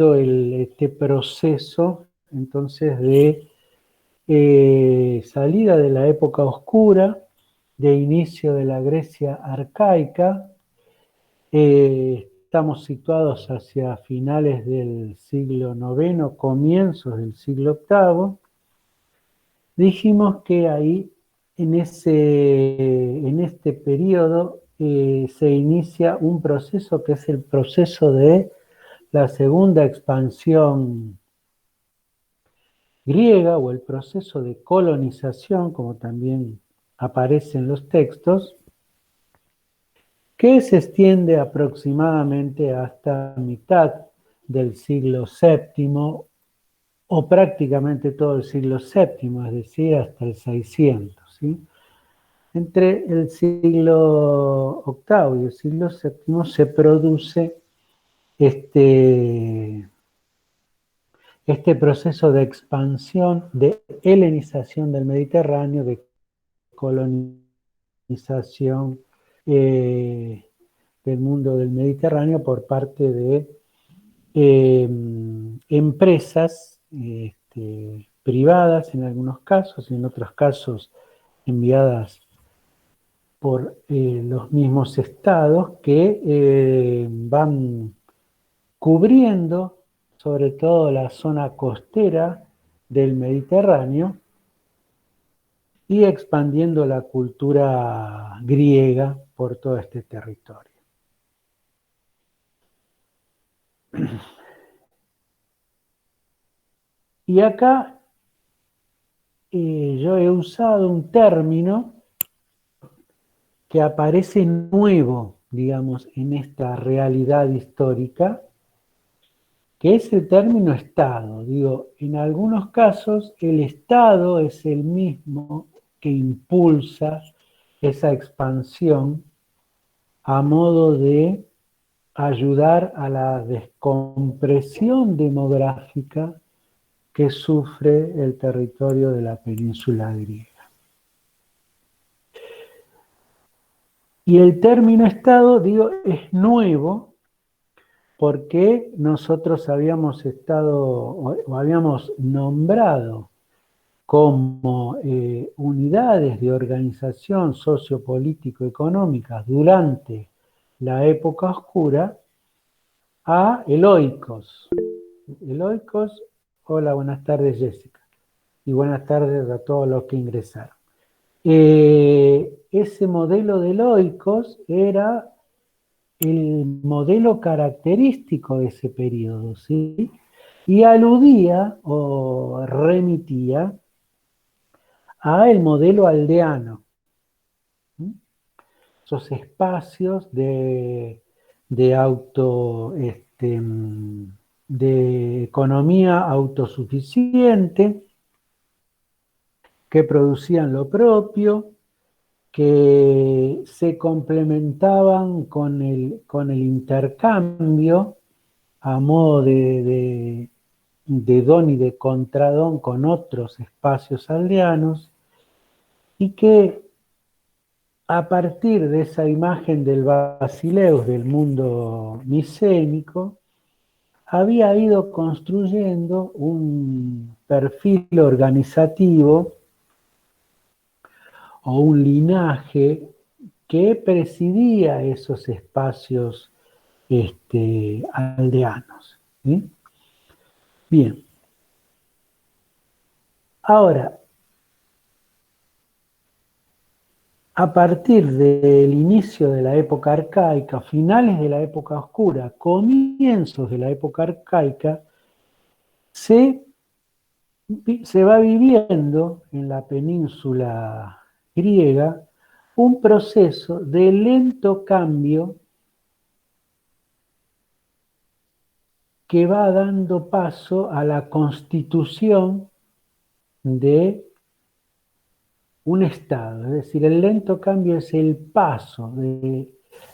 este proceso entonces de salida de la época oscura, de inicio de la Grecia arcaica. Estamos situados hacia finales del siglo IX, comienzos del siglo VIII. Dijimos que ahí, en este periodo, se inicia un proceso que es el proceso de la segunda expansión griega, o el proceso de colonización, como también aparece en los textos, que se extiende aproximadamente hasta mitad del siglo VII, o prácticamente todo el siglo VII, es decir, hasta el 600, ¿sí? Entre el siglo VIII y el siglo VII se produce este proceso de expansión, de helenización del Mediterráneo, de colonización del mundo del Mediterráneo por parte de empresas privadas en algunos casos, y en otros casos enviadas por los mismos estados, que van cubriendo sobre todo la zona costera del Mediterráneo y expandiendo la cultura griega por todo este territorio. Y acá yo he usado un término que aparece nuevo, digamos, en esta realidad histórica, que es el término Estado. Digo, en algunos casos el Estado es el mismo que impulsa esa expansión a modo de ayudar a la descompresión demográfica que sufre el territorio de la península griega. Y el término Estado, digo, es nuevo porque nosotros habíamos o habíamos nombrado como unidades de organización sociopolítico-económicas durante la época oscura a el oikos. El oikos, hola, buenas tardes Jessica, y buenas tardes a todos los que ingresaron. Ese modelo del oikos era el modelo característico de ese periodo, ¿sí? Y aludía o remitía a el modelo aldeano, ¿sí? Esos espacios de de economía autosuficiente, que producían lo propio, que se complementaban con el intercambio a modo de don y de contradón con otros espacios aldeanos, y que a partir de esa imagen del Basileus, del mundo micénico, había ido construyendo un perfil organizativo o un linaje que presidía esos espacios aldeanos, ¿sí? Bien. Ahora, a partir del inicio de la época arcaica, finales de la época oscura, comienzos de la época arcaica, se va viviendo en la península griega un proceso de lento cambio que va dando paso a la constitución de un Estado. Es decir, el lento cambio es el paso de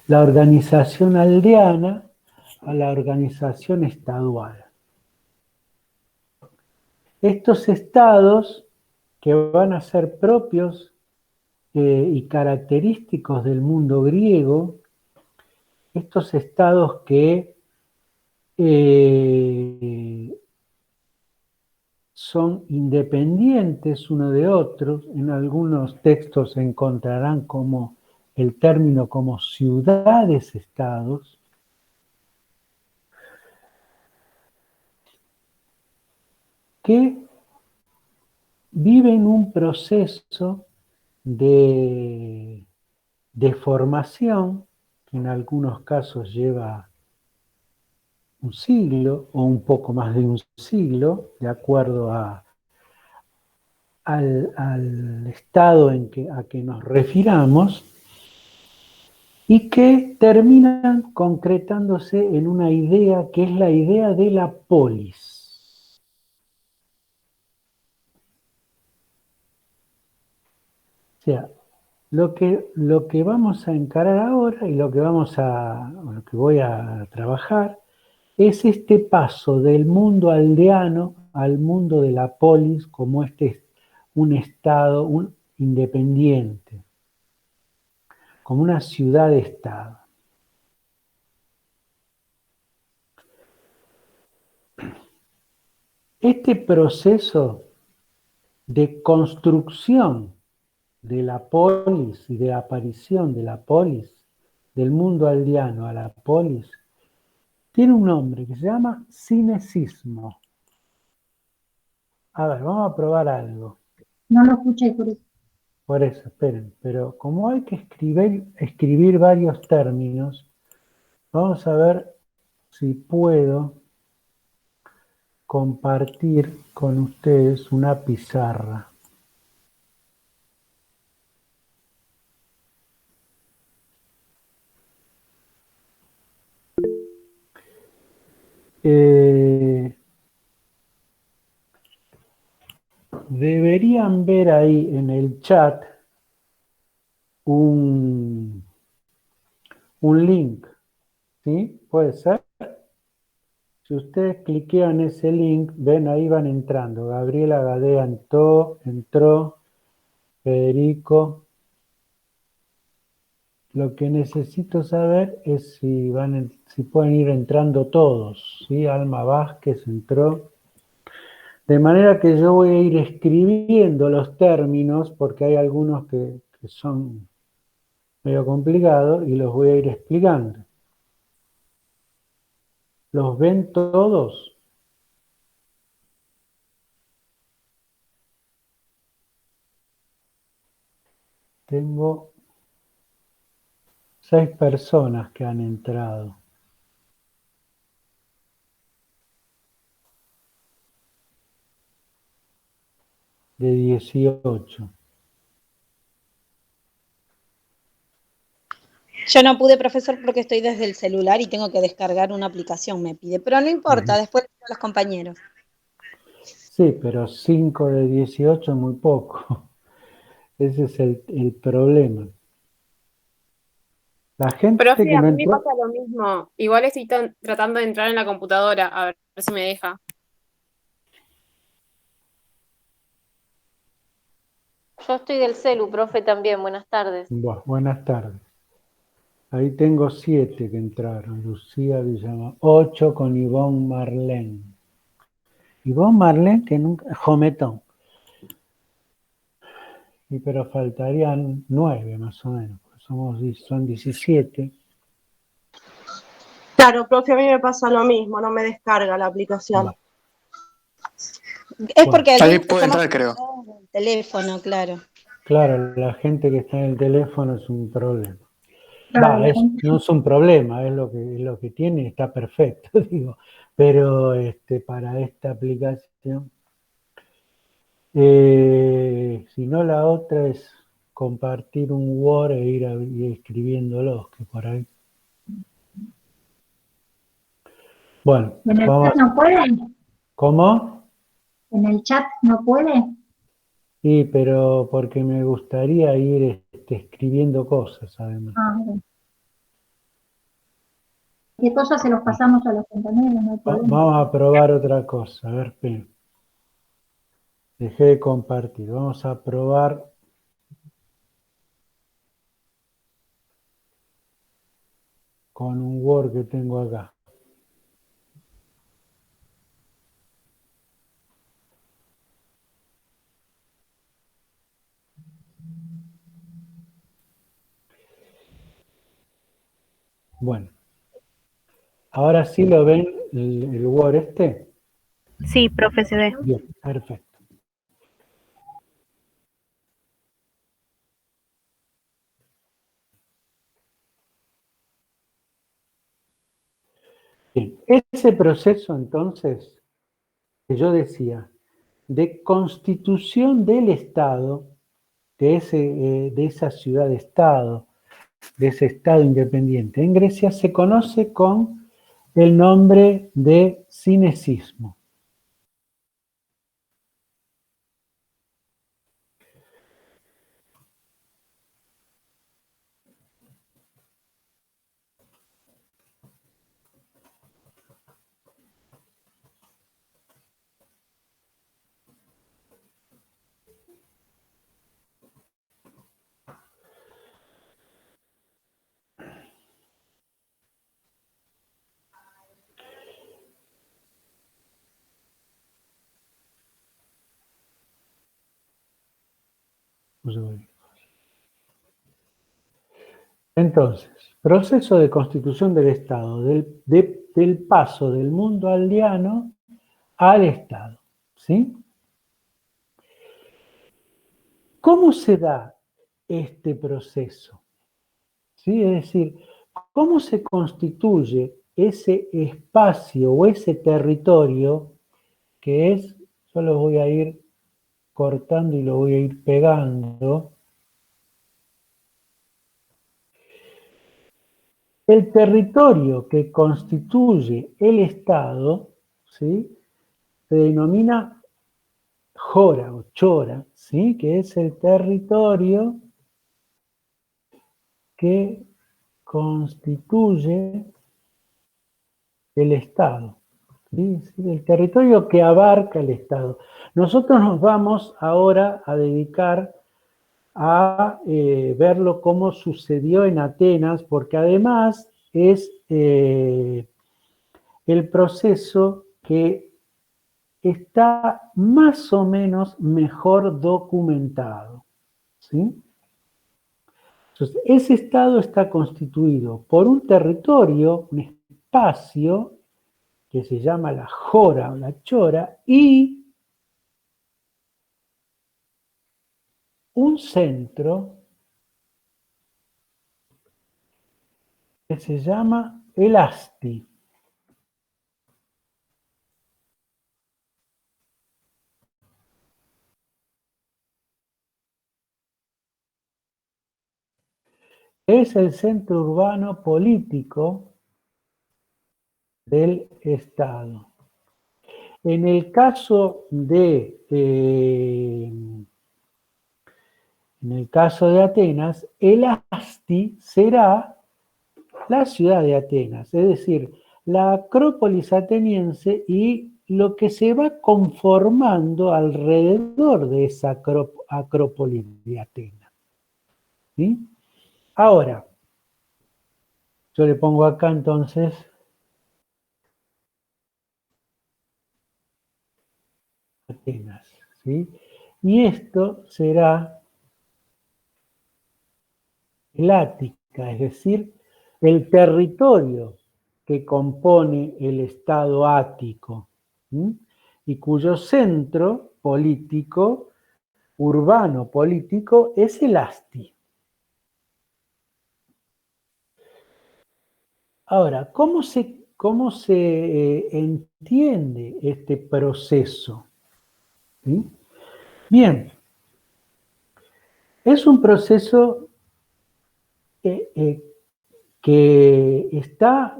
la organización aldeana a la organización estadual. Estos estados, que van a ser propios y característicos del mundo griego, estos estados que son independientes uno de otros. En algunos textos se encontrarán como el término como ciudades-estados, que viven un proceso de formación, que en algunos casos lleva un siglo o un poco más de un siglo, de acuerdo al estado a que nos refiramos, y que terminan concretándose en una idea que es la idea de la polis. O sea, lo que vamos a encarar ahora y lo que lo que voy a trabajar es este paso del mundo aldeano al mundo de la polis como un estado independiente, como una ciudad-estado. Este proceso de construcción de la polis y de aparición de la polis, del mundo aldeano a la polis, tiene un nombre que se llama cinecismo. A ver, vamos a probar algo. No lo escuché, por eso. Por eso, esperen, pero como hay que escribir varios términos, vamos a ver si puedo compartir con ustedes una pizarra. Deberían ver ahí en el chat un link, ¿sí? ¿Puede ser? Si ustedes cliquean ese link, ven, ahí van entrando. Gabriela Gadea entró, Federico. Lo que necesito saber es si pueden ir entrando todos, ¿sí? Alma Vázquez entró. De manera que yo voy a ir escribiendo los términos, porque hay algunos que son medio complicados, y los voy a ir explicando. ¿Los ven todos? Tengo 6 personas que han entrado. De 18. Yo no pude, profesor, porque estoy desde el celular y tengo que descargar una aplicación, me pide. Pero no importa, después le digo a los compañeros. Sí, pero 5 de 18 es muy poco. Ese es el problema. La gente Profe, que a no mí me entró... pasa lo mismo. Igual estoy tratando de entrar en la computadora, a ver si me deja. Yo estoy del celu, profe, también. Buenas tardes. Buenas tardes. Ahí tengo 7 que entraron. Lucía Villamar. 8 con Ivonne Marlene. Ivonne Marlene, que nunca... Jometón. Pero faltarían 9 más o menos. Son 17. Claro, profe, a mí me pasa lo mismo, no me descarga la aplicación. Bueno. Es porque Ahí algunos puede estamos entrar, creo. conectados en el teléfono, claro. Claro, la gente que está en el teléfono es un problema. Claro, No es un problema, es lo que tiene, está perfecto, digo. Pero para esta aplicación, si no, la otra es compartir un Word e ir escribiéndolos, que por ahí. Bueno, ¿En el vamos. chat no puede? ¿Cómo? ¿En el chat no puede? Sí, pero porque me gustaría ir escribiendo cosas, además. Bueno. ¿Qué cosas se los pasamos a los compañeros? No hay problema. Vamos a probar otra cosa. A ver, esperen. Dejé de compartir. Vamos a probar con un Word que tengo acá. Bueno, ahora sí lo ven el Word este. Sí, profe, se ve. Bien, perfecto. Bien, ese proceso entonces, que yo decía, de constitución del Estado, de esa ciudad-estado, de ese Estado independiente en Grecia, se conoce con el nombre de cinecismo. Entonces, proceso de constitución del Estado, del paso del mundo aldeano al Estado, ¿sí? ¿Cómo se da este proceso? ¿Sí? Es decir, ¿cómo se constituye ese espacio o ese territorio que es, yo lo voy a ir cortando y lo voy a ir pegando? El territorio que constituye el Estado, ¿sí?, se denomina Jora o Chora, ¿sí?, que es el territorio que constituye el Estado, ¿sí? El territorio que abarca el Estado. Nosotros nos vamos ahora a dedicar a verlo cómo sucedió en Atenas, porque además es el proceso que está más o menos mejor documentado, ¿sí? Entonces, ese Estado está constituido por un territorio, un espacio, que se llama la Jora o la Chora, y un centro que se llama el Asti. Es el centro urbano político del Estado. En el caso de Atenas, el Asti será la ciudad de Atenas, es decir, la Acrópolis ateniense y lo que se va conformando alrededor de esa Acrópolis de Atenas, ¿sí? Ahora, yo le pongo acá entonces Atenas, ¿sí? Y esto será el Ática, es decir, el territorio que compone el Estado ático, ¿sí?, y cuyo centro político, urbano político, es el Asti. Ahora, ¿cómo se entiende este proceso? ¿Sí? Bien, es un proceso que está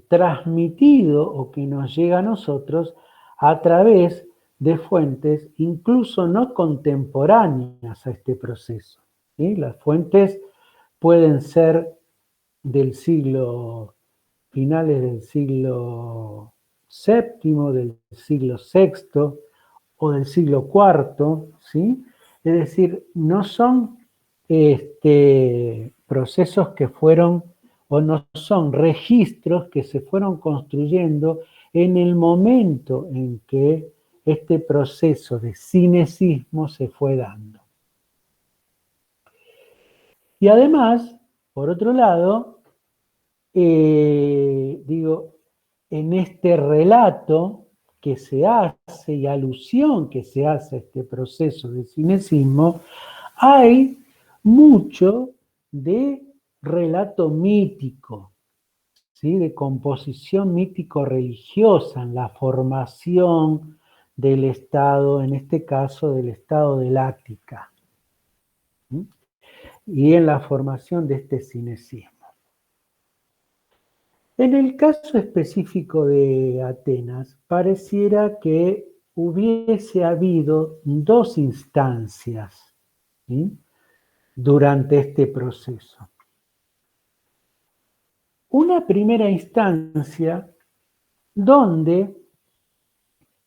transmitido o que nos llega a nosotros a través de fuentes incluso no contemporáneas a este proceso, ¿sí? Las fuentes pueden ser del finales del siglo VII, del siglo VI o del siglo IV, ¿sí? Es decir, no son procesos que fueron, o no son registros que se fueron construyendo en el momento en que este proceso de cinecismo se fue dando. Y además, por otro lado, digo, en este relato que se hace y alusión que se hace a este proceso de cinecismo, hay mucho de relato mítico, ¿sí? De composición mítico-religiosa en la formación del Estado, en este caso del Estado del Ática, ¿sí? Y en la formación de este cinecismo. En el caso específico de Atenas, pareciera que hubiese habido dos instancias, ¿sí? Durante este proceso. Una primera instancia donde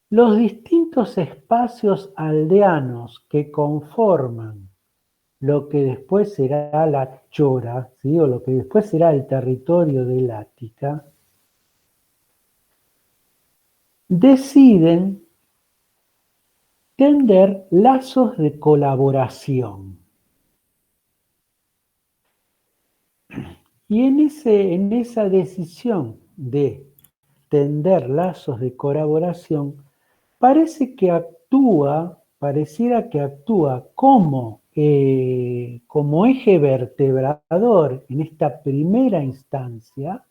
los distintos espacios aldeanos que conforman lo que después será la Chora, ¿sí? O lo que después será el territorio del Ática, deciden tender lazos de colaboración. Y en esa decisión de tender lazos de colaboración, pareciera que actúa como eje vertebrador en esta primera instancia,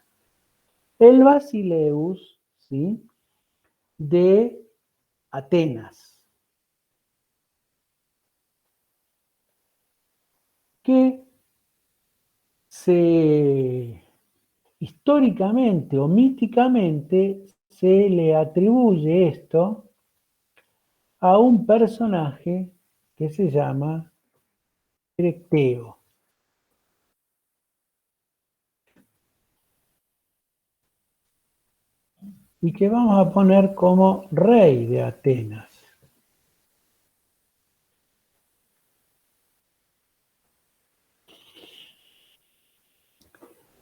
el Basileus, ¿sí? De Atenas, que históricamente o míticamente se le atribuye esto a un personaje que se llama Erecteo. Y que vamos a poner como rey de Atenas.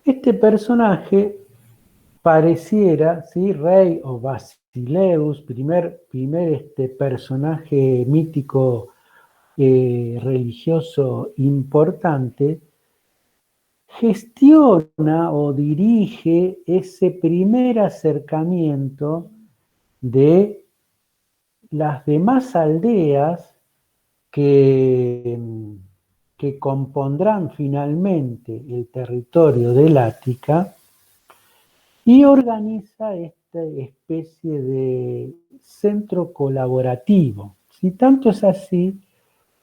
Este personaje pareciera, ¿sí? Rey o Basileus, primer personaje mítico religioso importante, gestiona o dirige ese primer acercamiento de las demás aldeas que compondrán finalmente el territorio del Ática y organiza esta especie de centro colaborativo. Si tanto es así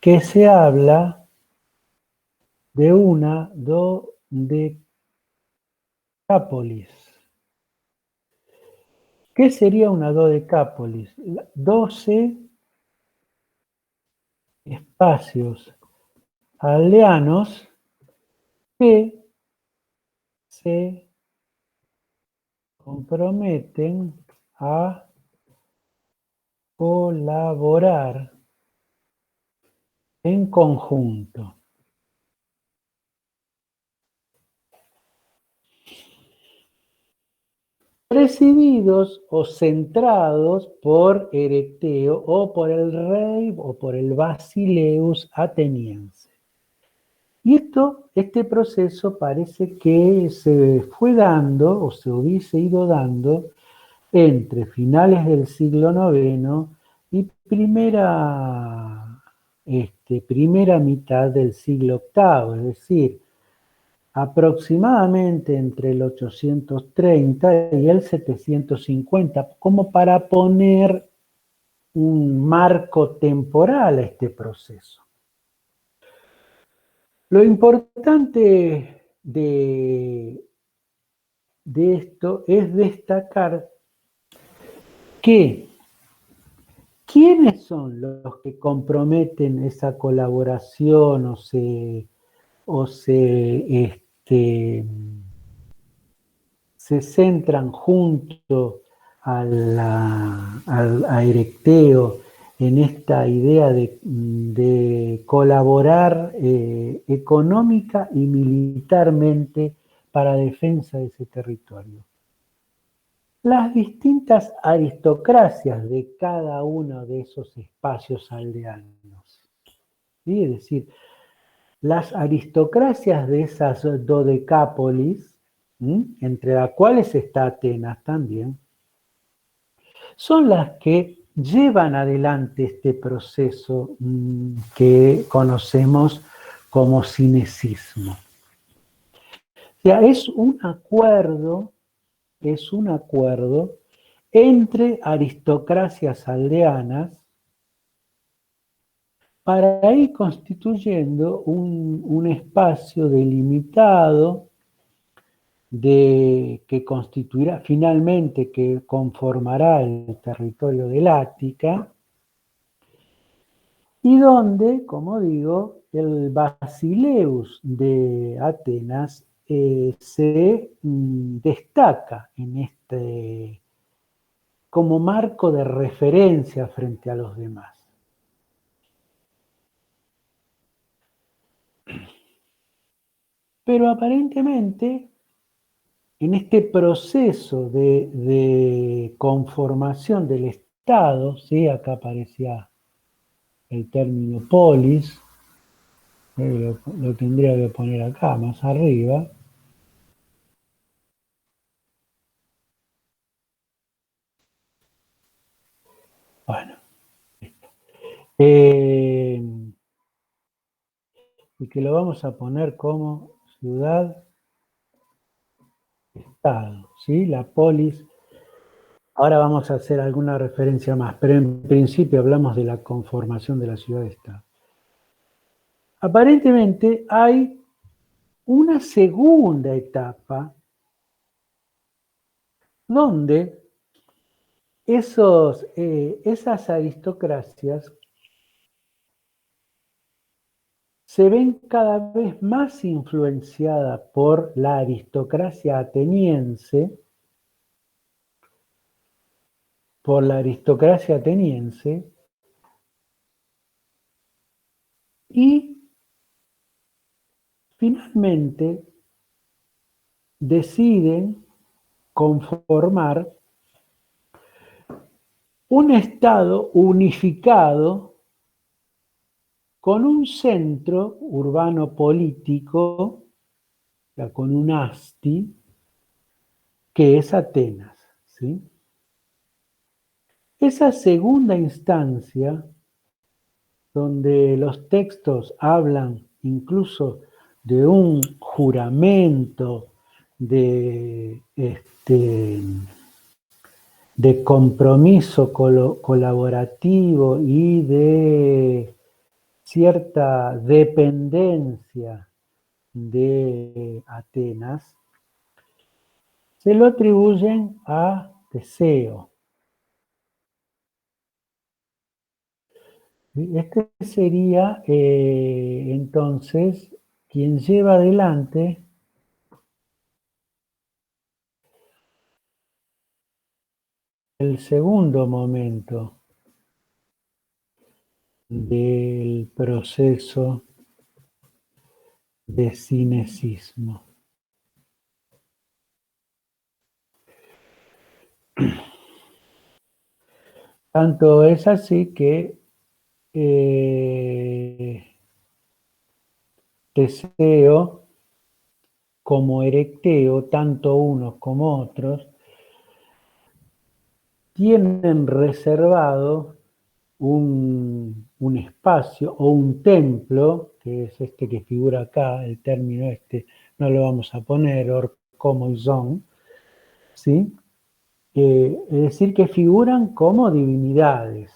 que se habla de una dodecápolis. ¿Qué sería una dodecápolis? 12 espacios aldeanos que se comprometen a colaborar en conjunto. Presididos o centrados por Erecteo o por el rey o por el Basileus ateniense. Y este proceso parece que se fue dando o se hubiese ido dando entre finales del siglo IX y primera mitad del siglo VIII, es decir, aproximadamente entre el 830 y el 750, como para poner un marco temporal a este proceso. Lo importante de esto es destacar que ¿quiénes son los que comprometen esa colaboración o se centran junto a Erecteo en esta idea de colaborar económica y militarmente para defensa de ese territorio? Las distintas aristocracias de cada uno de esos espacios aldeanos. ¿Sí? Es decir, las aristocracias de esas dodecápolis entre las cuales está Atenas también, son las que llevan adelante este proceso que conocemos como cinecismo. O sea, es un acuerdo entre aristocracias aldeanas para ir constituyendo un espacio delimitado que constituirá finalmente, que conformará el territorio del Ática, y donde, como digo, el Basileus de Atenas se destaca en como marco de referencia frente a los demás. Pero aparentemente, en este proceso de conformación del Estado, ¿sí? Acá aparecía el término polis, lo tendría que poner acá, más arriba. Bueno, y que lo vamos a poner como ciudad-estado, ¿sí? La polis. Ahora vamos a hacer alguna referencia más, pero en principio hablamos de la conformación de la ciudad-estado. Aparentemente hay una segunda etapa donde esas aristocracias se ven cada vez más influenciadas por la aristocracia ateniense, y finalmente deciden conformar un Estado unificado con un centro urbano político, con un asti, que es Atenas, ¿sí? Esa segunda instancia, donde los textos hablan incluso de un juramento de compromiso colaborativo y de cierta dependencia de Atenas, se lo atribuyen a Teseo. Este sería entonces quien lleva adelante el segundo momento del proceso de cinecismo. Tanto es así que Teseo como Erecteo, tanto unos como otros, tienen reservado un espacio o un templo, que es este que figura acá, el término no lo vamos a poner, orkomoizón, ¿sí? Es decir, que figuran como divinidades.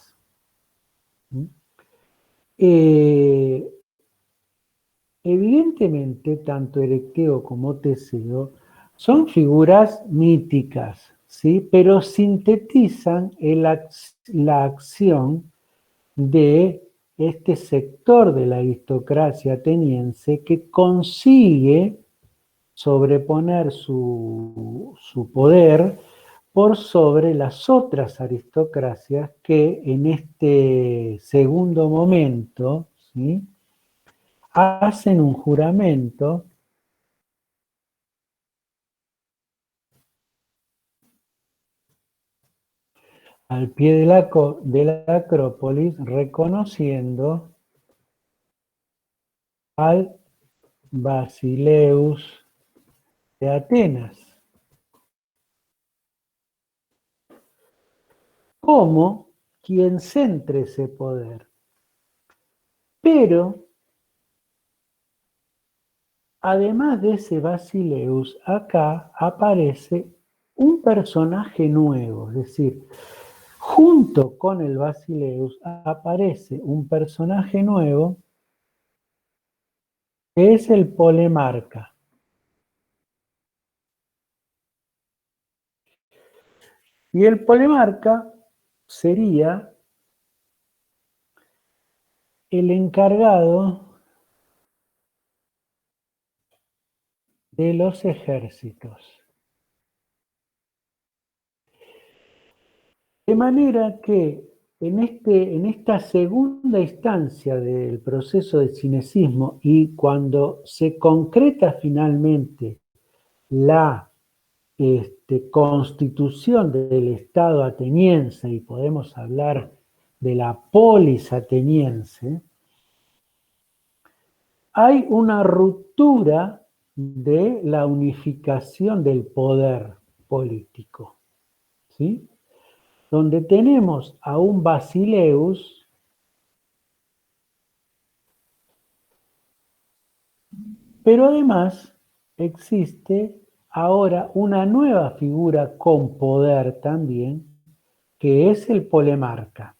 Evidentemente, tanto Erecteo como Teseo son figuras míticas, ¿sí? Pero sintetizan la acción de este sector de la aristocracia ateniense que consigue sobreponer su poder por sobre las otras aristocracias que en este segundo momento, ¿sí?, hacen un juramento al pie de la Acrópolis, reconociendo al Basileus de Atenas. Como quien centre ese poder. Pero, además de ese Basileus, acá aparece un personaje nuevo, es decir, junto con el Basileus aparece un personaje nuevo que es el Polemarca. Y el Polemarca sería el encargado de los ejércitos. De manera que en esta segunda instancia del proceso de cinecismo y cuando se concreta finalmente la constitución del Estado ateniense, y podemos hablar de la polis ateniense, hay una ruptura de la unificación del poder político, ¿sí? Donde tenemos a un Basileus pero además existe ahora una nueva figura con poder también, que es el Polemarca.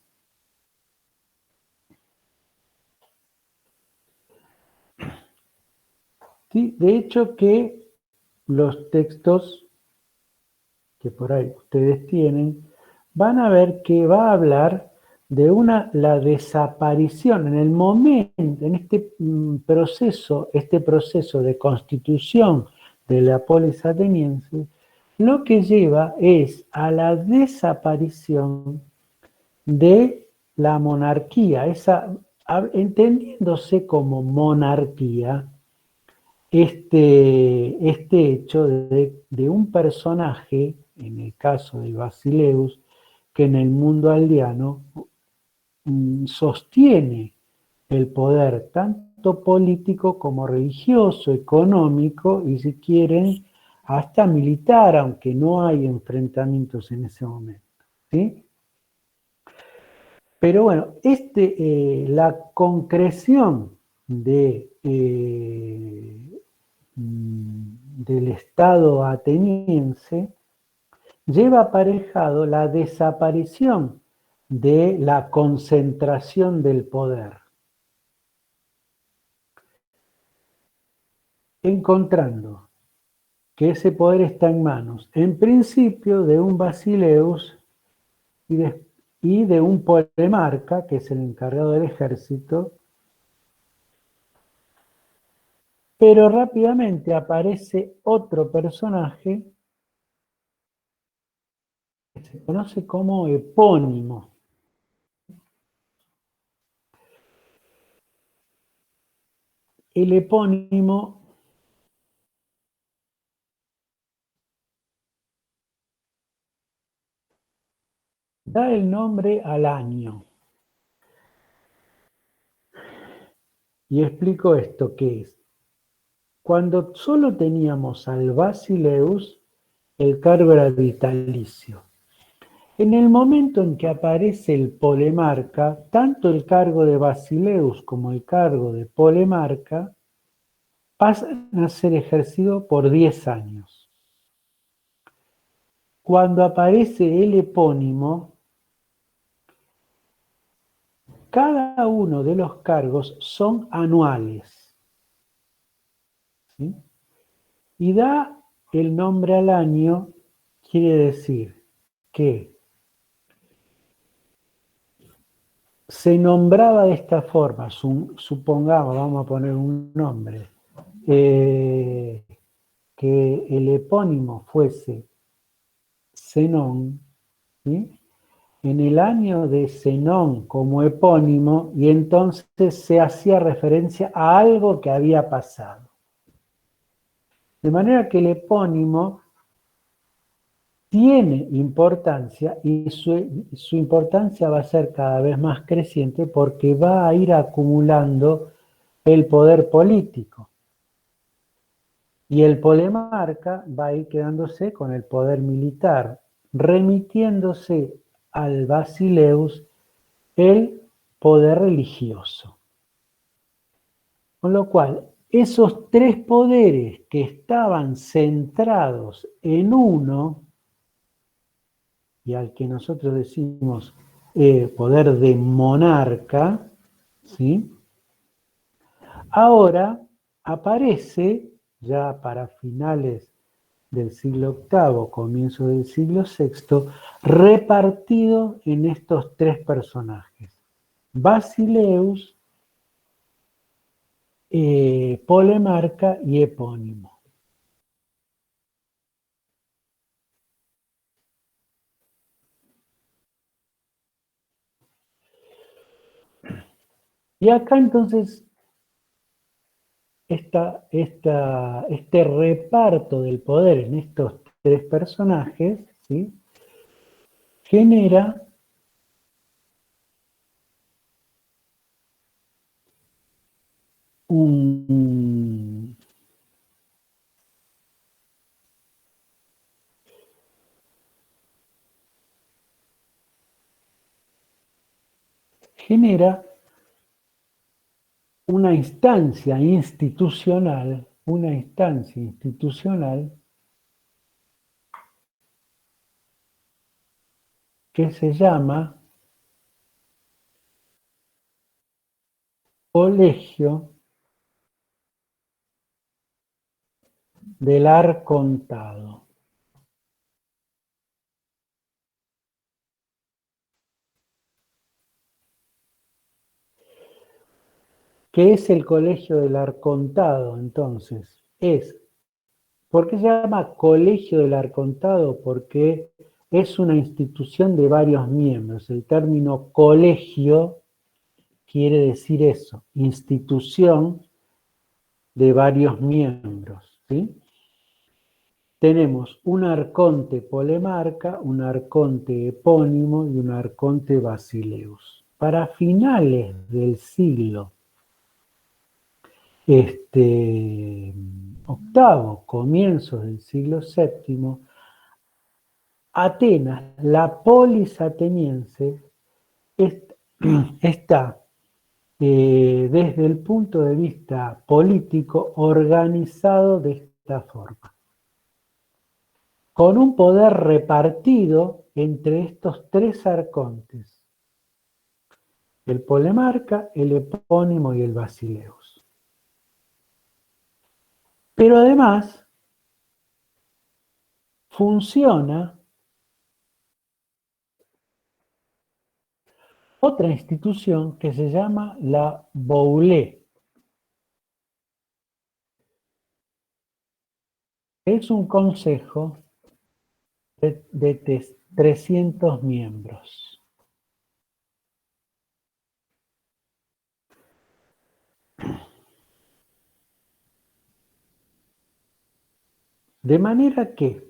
¿Sí? De hecho que los textos que por ahí ustedes tienen, van a ver que va a hablar de la desaparición en el momento, en este proceso de constitución de la polis ateniense, lo que lleva es a la desaparición de la monarquía, entendiéndose como monarquía, este hecho de un personaje, en el caso de Basileus, que en el mundo aldeano sostiene el poder tanto político como religioso, económico y, si quieren, hasta militar, aunque no hay enfrentamientos en ese momento, ¿sí? Pero bueno, la concreción del Estado ateniense lleva aparejado la desaparición de la concentración del poder, encontrando que ese poder está en manos, en principio, de un Basileus y de un Polemarca, que es el encargado del ejército, pero rápidamente aparece otro personaje que se conoce como epónimo. El epónimo da el nombre al año. Y explico esto, que es, cuando solo teníamos al Basileus, el cargo era vitalicio. En el momento en que aparece el Polemarca, tanto el cargo de Basileus como el cargo de Polemarca pasan a ser ejercidos por 10 años. Cuando aparece el epónimo, cada uno de los cargos son anuales, ¿sí? Y da el nombre al año, quiere decir que se nombraba de esta forma, supongamos, vamos a poner un nombre, que el epónimo fuese Zenón, ¿sí? En el año de Zenón como epónimo, y entonces se hacía referencia a algo que había pasado. De manera que el epónimo tiene importancia y su importancia va a ser cada vez más creciente porque va a ir acumulando el poder político. Y el polemarca va a ir quedándose con el poder militar, remitiéndose al basileus el poder religioso. Con lo cual, esos tres poderes que estaban centrados en uno, y al que nosotros decimos poder de monarca, ¿sí? Ahora aparece, ya para finales del siglo VIII, comienzo del siglo VI, repartido en estos tres personajes: Basileus, Polemarca y Epónimo. Y acá entonces este reparto del poder en estos tres personajes, ¿sí?, genera una instancia institucional que se llama Colegio del Arcontado. ¿Qué es el Colegio del Arcontado, entonces? ¿Por qué se llama Colegio del Arcontado? Porque es una institución de varios miembros. El término colegio quiere decir eso, institución de varios miembros, ¿sí? Tenemos un arconte polemarca, un arconte epónimo y un arconte basileus. Para finales del siglo octavo, comienzos del siglo VII, Atenas, la polis ateniense, está desde el punto de vista político organizado de esta forma, con un poder repartido entre estos tres arcontes: el polemarca, el epónimo y el basileus. Pero además funciona otra institución que se llama la Boulé. Es un consejo de 300 miembros. De manera que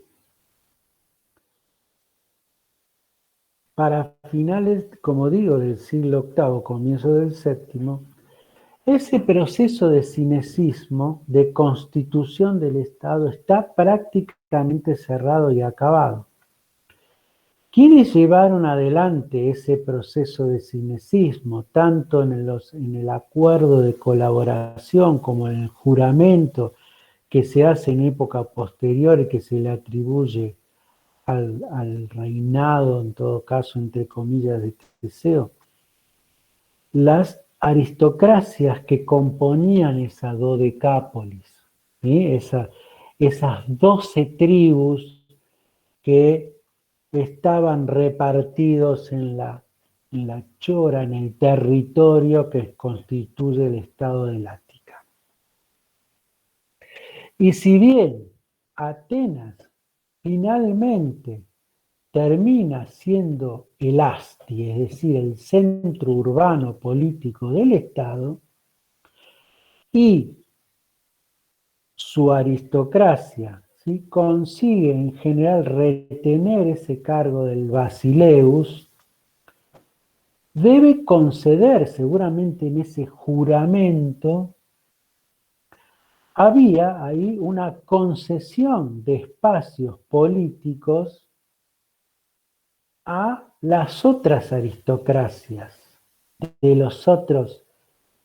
para finales, como digo, del siglo VIII, comienzo del VII, ese proceso de cinecismo, de constitución del Estado, está prácticamente cerrado y acabado. ¿Quiénes llevaron adelante ese proceso de cinecismo, tanto en el acuerdo de colaboración como en el juramento que se hace en época posterior y que se le atribuye al reinado, en todo caso, entre comillas, de Teseo? Las aristocracias que componían esa dodecápolis, ¿sí? Esas 12 tribus que estaban repartidos en la chora, en el territorio que constituye el estado del Ática. Y si bien Atenas finalmente termina siendo el Asti, es decir, el centro urbano político del Estado, y su aristocracia, ¿sí?, consigue en general retener ese cargo del basileus, debe conceder seguramente en ese juramento había ahí una concesión de espacios políticos a las otras aristocracias de los otros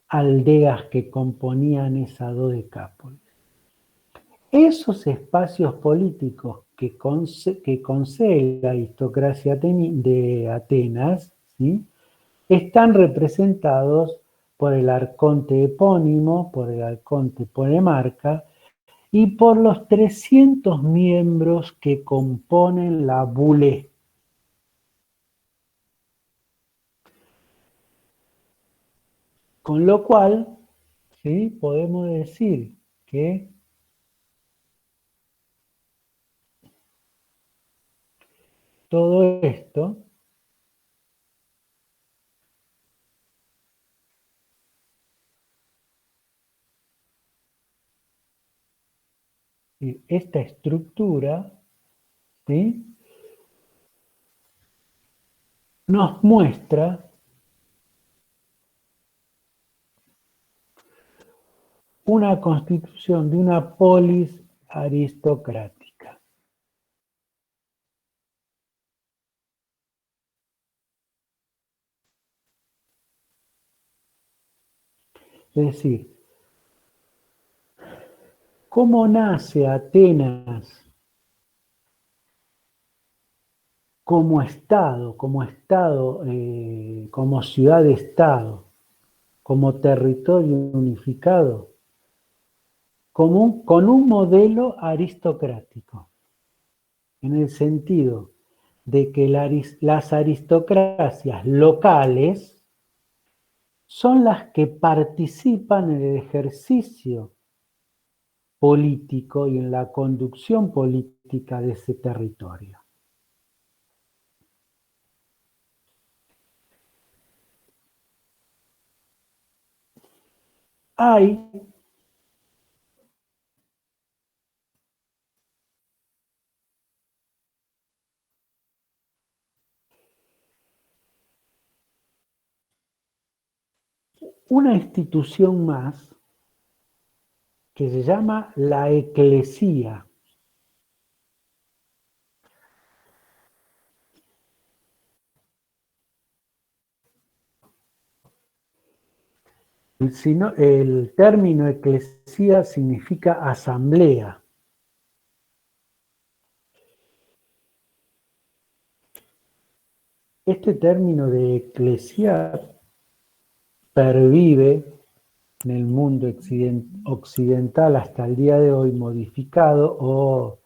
aldeas que componían esa dodecápolis. Esos espacios políticos que concede la aristocracia de Atenas, ¿sí?, están representados por el arconte epónimo, por el arconte polemarca y por los 300 miembros que componen la bule. Con lo cual, ¿sí?, podemos decir que todo esto esta estructura, ¿sí?, nos muestra una constitución de una polis aristocrática. Es decir, ¿cómo nace Atenas como Estado, como ciudad-estado, como territorio unificado? Con un modelo aristocrático, en el sentido de que las aristocracias locales son las que participan en el ejercicio político y en la conducción política de ese territorio. Hay una institución más que se llama la eclesía. El término eclesía significa asamblea. Este término de eclesía pervive en el mundo occidental hasta el día de hoy, modificado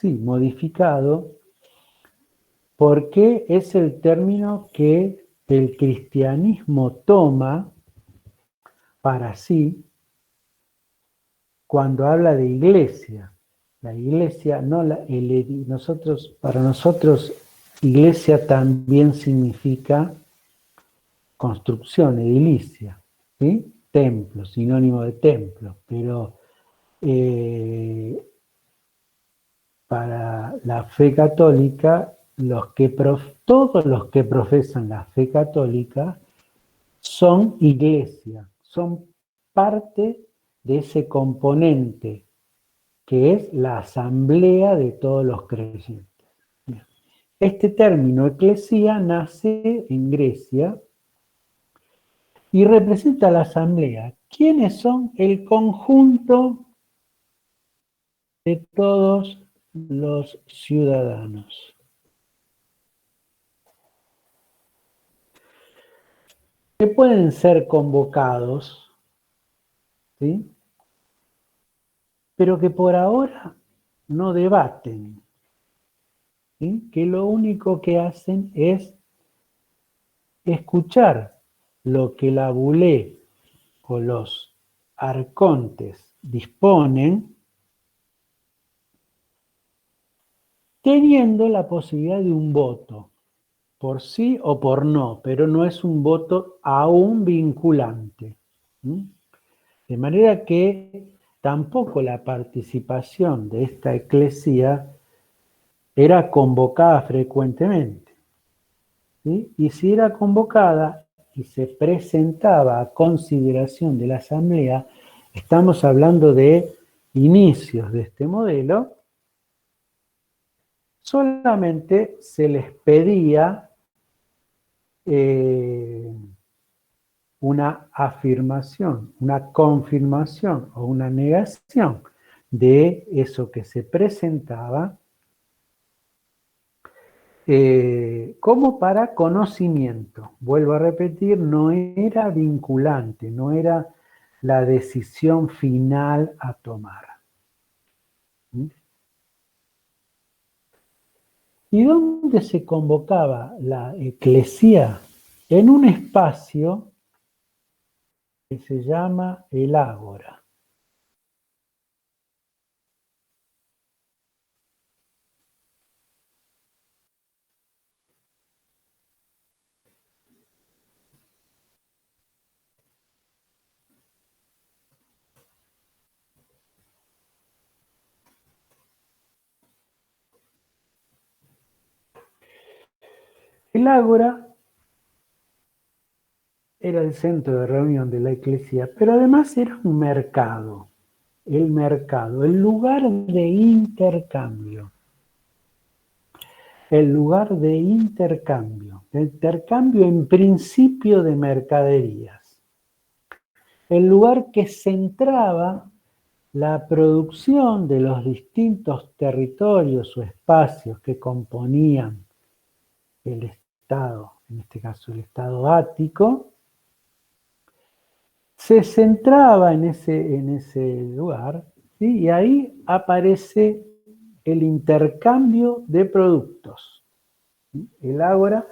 modificado, porque es el término que el cristianismo toma para sí cuando habla de iglesia. La iglesia, para nosotros, iglesia también significa construcción edilicia, ¿sí? Templo, sinónimo de templo, pero para la fe católica, todos los que profesan la fe católica son iglesia, son parte de ese componente que es la asamblea de todos los creyentes. Este término eclesía nace en Grecia y representa la asamblea. ¿Quiénes son? El conjunto de todos los ciudadanos. Que pueden ser convocados, ¿sí?, pero que por ahora no debaten, ¿sí?, que lo único que hacen es escuchar lo que la bulé o los arcontes disponen, teniendo la posibilidad de un voto, por sí o por no, pero no es un voto aún vinculante. De manera que tampoco la participación de esta eclesía era convocada frecuentemente, ¿sí? Y si era convocada, y se presentaba a consideración de la asamblea, estamos hablando de inicios de este modelo, solamente se les pedía una afirmación, una confirmación o una negación de eso que se presentaba como para conocimiento. Vuelvo a repetir, no era vinculante, no era la decisión final a tomar. ¿Mm? ¿Y dónde se convocaba la eclesía? En un espacio que se llama el ágora. El ágora era el centro de reunión de la iglesia, pero además era un mercado, el lugar de intercambio. El lugar de intercambio en principio de mercaderías. El lugar que centraba la producción de los distintos territorios o espacios que componían el Estado, en este caso el Estado ático, se centraba en ese lugar, ¿sí? Y ahí aparece el intercambio de productos. ¿Sí? El ágora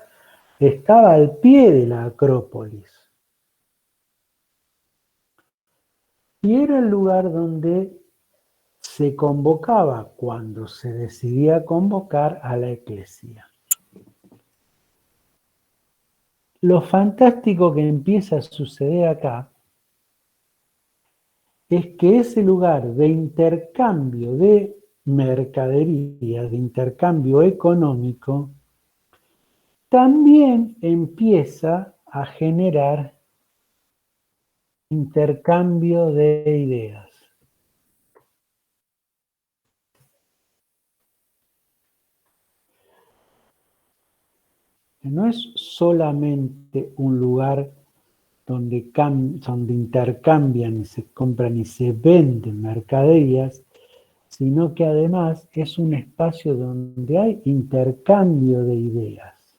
estaba al pie de la Acrópolis. Y era el lugar donde se convocaba, cuando se decidía convocar, a la eclesía. Lo fantástico que empieza a suceder acá es que ese lugar de intercambio de mercadería, de intercambio económico, también empieza a generar intercambio de ideas. No es solamente un lugar donde intercambian y se compran y se venden mercaderías, sino que además es un espacio donde hay intercambio de ideas.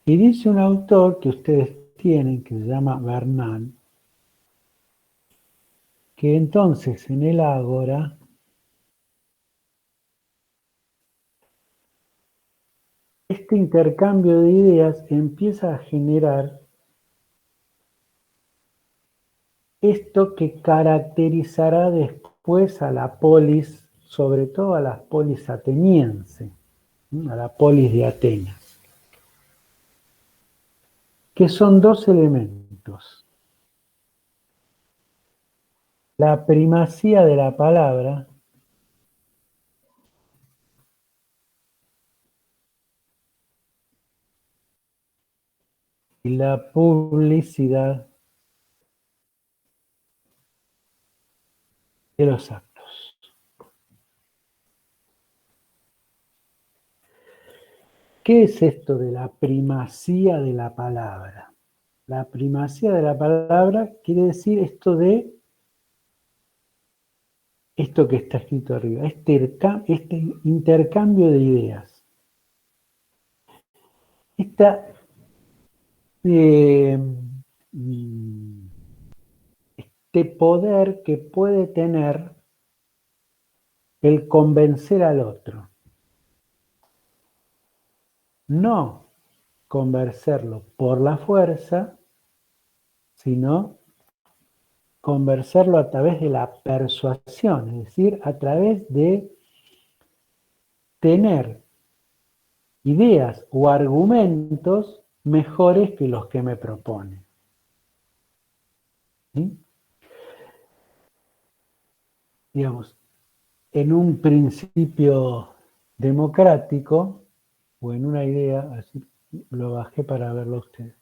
Y dice un autor que ustedes tienen, que se llama Bernal, que entonces en el ágora este intercambio de ideas empieza a generar esto que caracterizará después a la polis, sobre todo a la polis ateniense, a la polis de Atenas, que son dos elementos. La primacía de la palabra y la publicidad de los actos. ¿Qué es esto de la primacía de la palabra? La primacía de la palabra quiere decir esto que está escrito arriba, este intercambio de ideas. Este poder que puede tener el convencer al otro. No convencerlo por la fuerza, sino convencerlo a través de la persuasión, es decir, a través de tener ideas o argumentos mejores que los que me propone. ¿Sí? Digamos, en un principio democrático, o en una idea, así lo bajé para verlo a ustedes,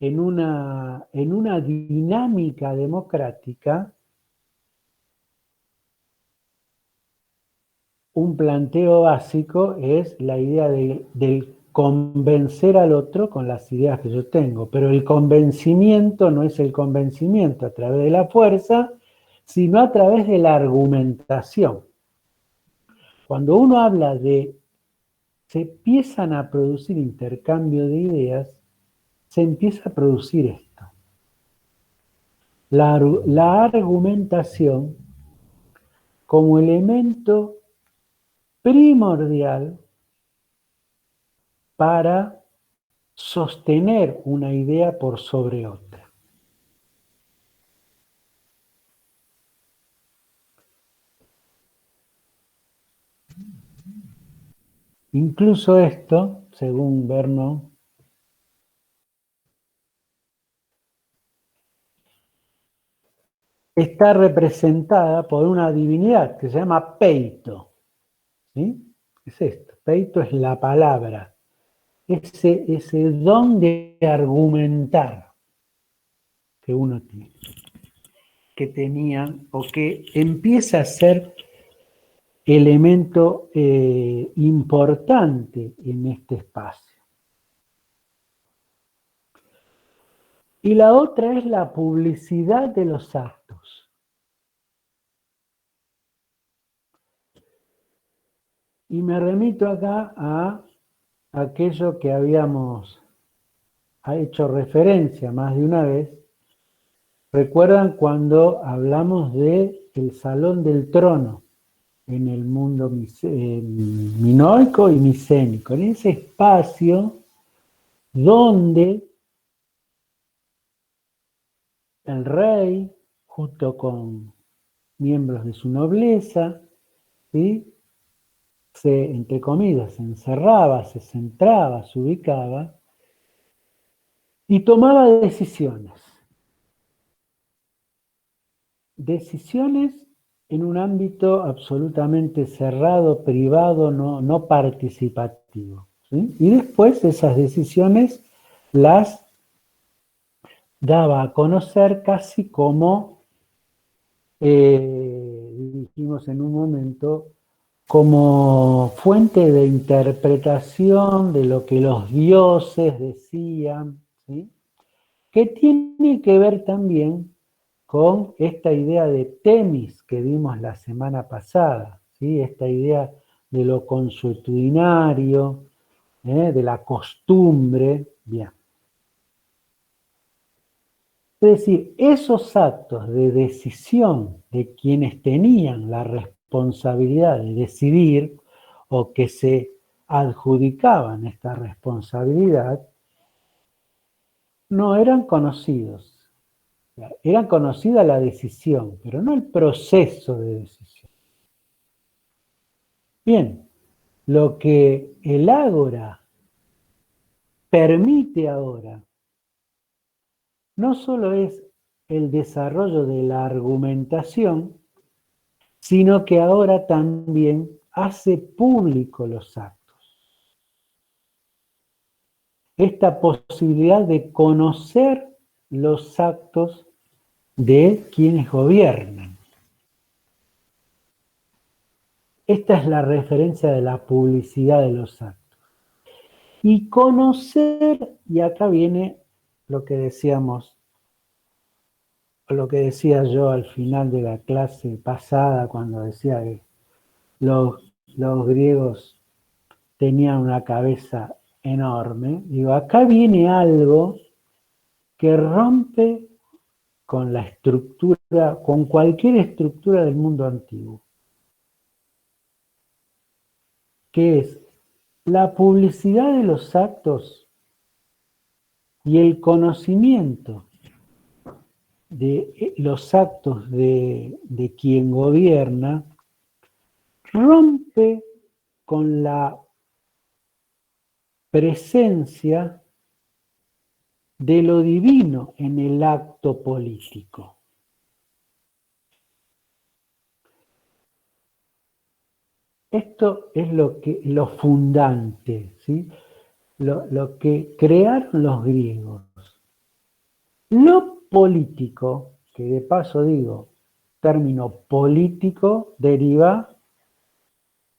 en una dinámica democrática, un planteo básico es la idea del convencer al otro con las ideas que yo tengo, pero el convencimiento no es el convencimiento a través de la fuerza, sino a través de la argumentación. Cuando uno habla se empiezan a producir intercambio de ideas, se empieza a producir esto. La argumentación como elemento primordial para sostener una idea por sobre otra. Incluso esto, según Vernon, está representada por una divinidad que se llama Peito. ¿Sí? Es esto, Peito es la palabra, ese don de argumentar que uno tiene, que tenía o que empieza a ser elemento importante en este espacio. Y la otra es la publicidad de los actos. Y me remito acá a aquello que habíamos hecho referencia más de una vez. ¿Recuerdan cuando hablamos del Salón del Trono en el mundo minoico y micénico? En ese espacio donde el rey, junto con miembros de su nobleza, ¿sí?, entre comillas, se encerraba, se centraba, se ubicaba y tomaba decisiones. Decisiones en un ámbito absolutamente cerrado, privado, no participativo, ¿sí? Y después esas decisiones las daba a conocer casi como, dijimos en un momento, como fuente de interpretación de lo que los dioses decían, ¿sí?, que tiene que ver también con esta idea de Temis que vimos la semana pasada, ¿sí?, esta idea de lo consuetudinario, de la costumbre, bien. Es decir, esos actos de decisión de quienes tenían la responsabilidad de decidir o que se adjudicaban esta responsabilidad no eran conocidos. Era conocida la decisión, pero no el proceso de decisión. Bien, lo que el ágora permite ahora no solo es el desarrollo de la argumentación, sino que ahora también hace público los actos. Esta posibilidad de conocer los actos de quienes gobiernan. Esta es la referencia de la publicidad de los actos. Y conocer, y acá viene lo que decíamos, lo que decía yo al final de la clase pasada, cuando decía que los griegos tenían una cabeza enorme. Digo, acá viene algo que rompe con la estructura, con cualquier estructura del mundo antiguo, que es la publicidad de los actos y el conocimiento de los actos de quien gobierna, rompe con la presencia de lo divino en el acto político. Esto es lo fundante, ¿sí? Lo que crearon los griegos. Lo político, que de paso digo, término político deriva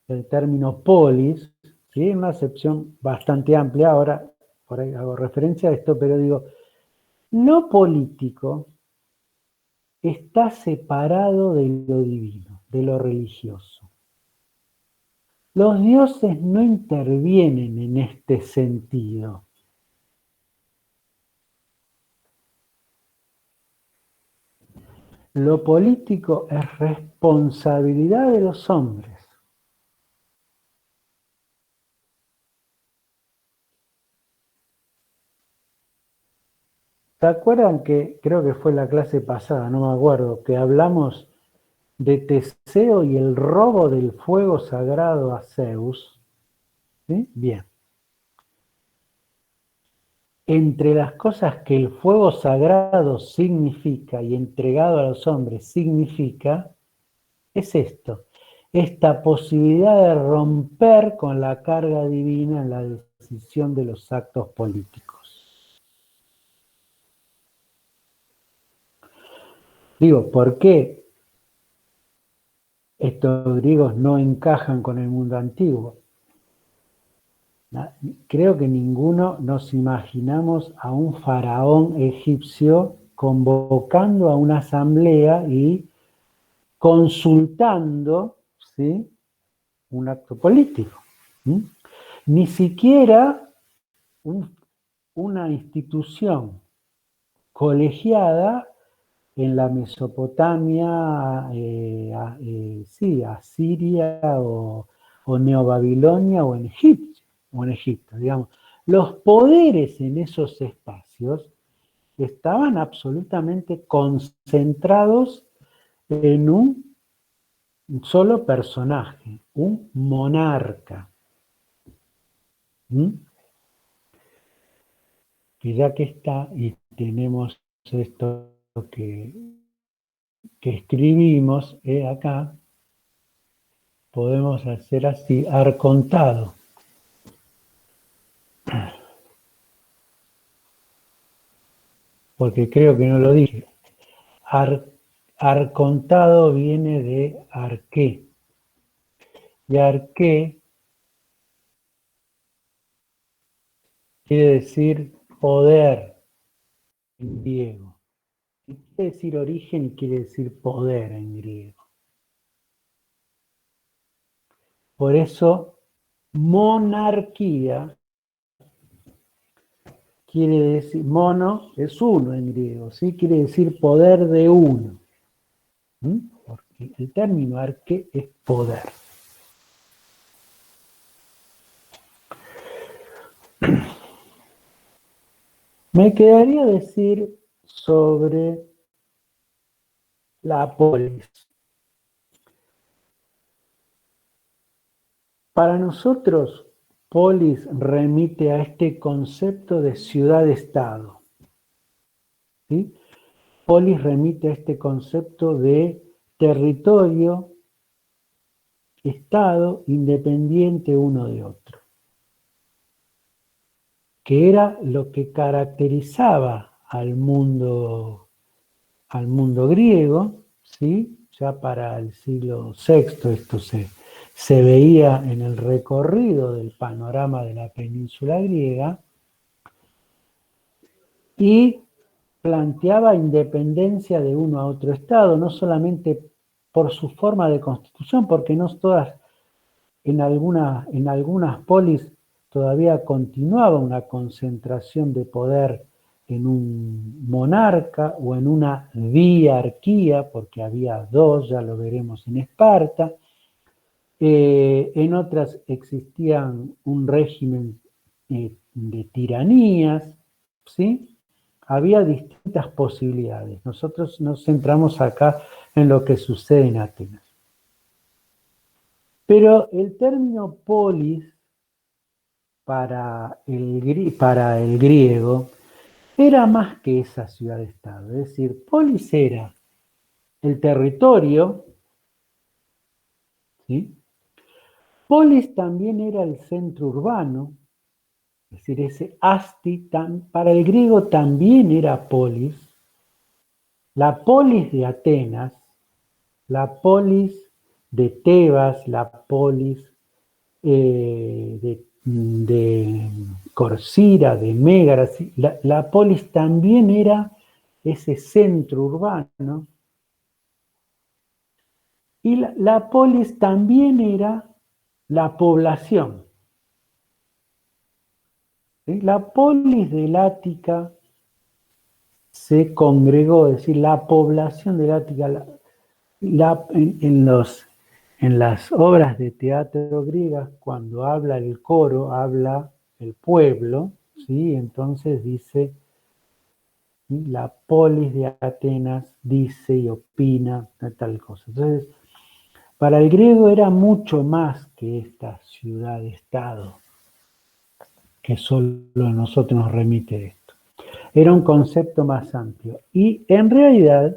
del término polis, ¿sí? Una acepción bastante amplia, ahora por ahí hago referencia a esto, pero digo, lo político está separado de lo divino, de lo religioso. Los dioses no intervienen en este sentido. Lo político es responsabilidad de los hombres. ¿Se acuerdan que, creo que fue la clase pasada, no me acuerdo, que hablamos de Teseo y el robo del fuego sagrado a Zeus? ¿Sí? Bien. Entre las cosas que el fuego sagrado significa y entregado a los hombres significa, es esto, esta posibilidad de romper con la carga divina en la decisión de los actos políticos. Digo, ¿por qué estos griegos no encajan con el mundo antiguo? Creo que ninguno nos imaginamos a un faraón egipcio convocando a una asamblea y consultando, ¿sí?, un acto político. Ni siquiera una institución colegiada en la Mesopotamia, sí, Asiria o Neobabilonia o en Egipto, digamos. Los poderes en esos espacios estaban absolutamente concentrados en un solo personaje, un monarca. Que ya que está y tenemos esto que escribimos acá, podemos hacer así, arcontado. Porque creo que no lo dije. Arcontado viene de arqué. Y arqué quiere decir poder en griego. Quiere decir origen y quiere decir poder en griego. Por eso, monarquía quiere decir, mono es uno en griego, ¿sí? Quiere decir poder de uno. Porque el término arqué es poder. Me quedaría decir sobre la polis. Para nosotros, polis remite a este concepto de ciudad-estado. ¿Sí? Polis remite a este concepto de territorio, estado independiente uno de otro, que era lo que caracterizaba al mundo griego, ¿sí? Ya para el siglo VI esto se veía en el recorrido del panorama de la península griega y planteaba independencia de uno a otro estado, no solamente por su forma de constitución, porque no todas, en algunas polis todavía continuaba una concentración de poder en un monarca o en una diarquía, porque había dos, ya lo veremos en Esparta. En otras existían un régimen de tiranías, ¿sí? Había distintas posibilidades. Nosotros nos centramos acá en lo que sucede en Atenas. Pero el término polis para el griego era más que esa ciudad-estado. Es decir, polis era el territorio, ¿sí?, Polis también era el centro urbano, es decir, ese asti, para el griego también era polis, la polis de Atenas, la polis de Tebas, la polis de Corcira, de Mégara, la polis también era ese centro urbano, y la polis también era la población. ¿Sí? La polis del Ática se congregó, es decir, la población del Ática, en las obras de teatro griegas, cuando habla el coro, habla el pueblo, ¿sí? Entonces dice, ¿sí? La polis de Atenas dice y opina tal cosa. Entonces, para el griego era mucho más que esta ciudad-estado, que solo a nosotros nos remite esto. Era un concepto más amplio. Y en realidad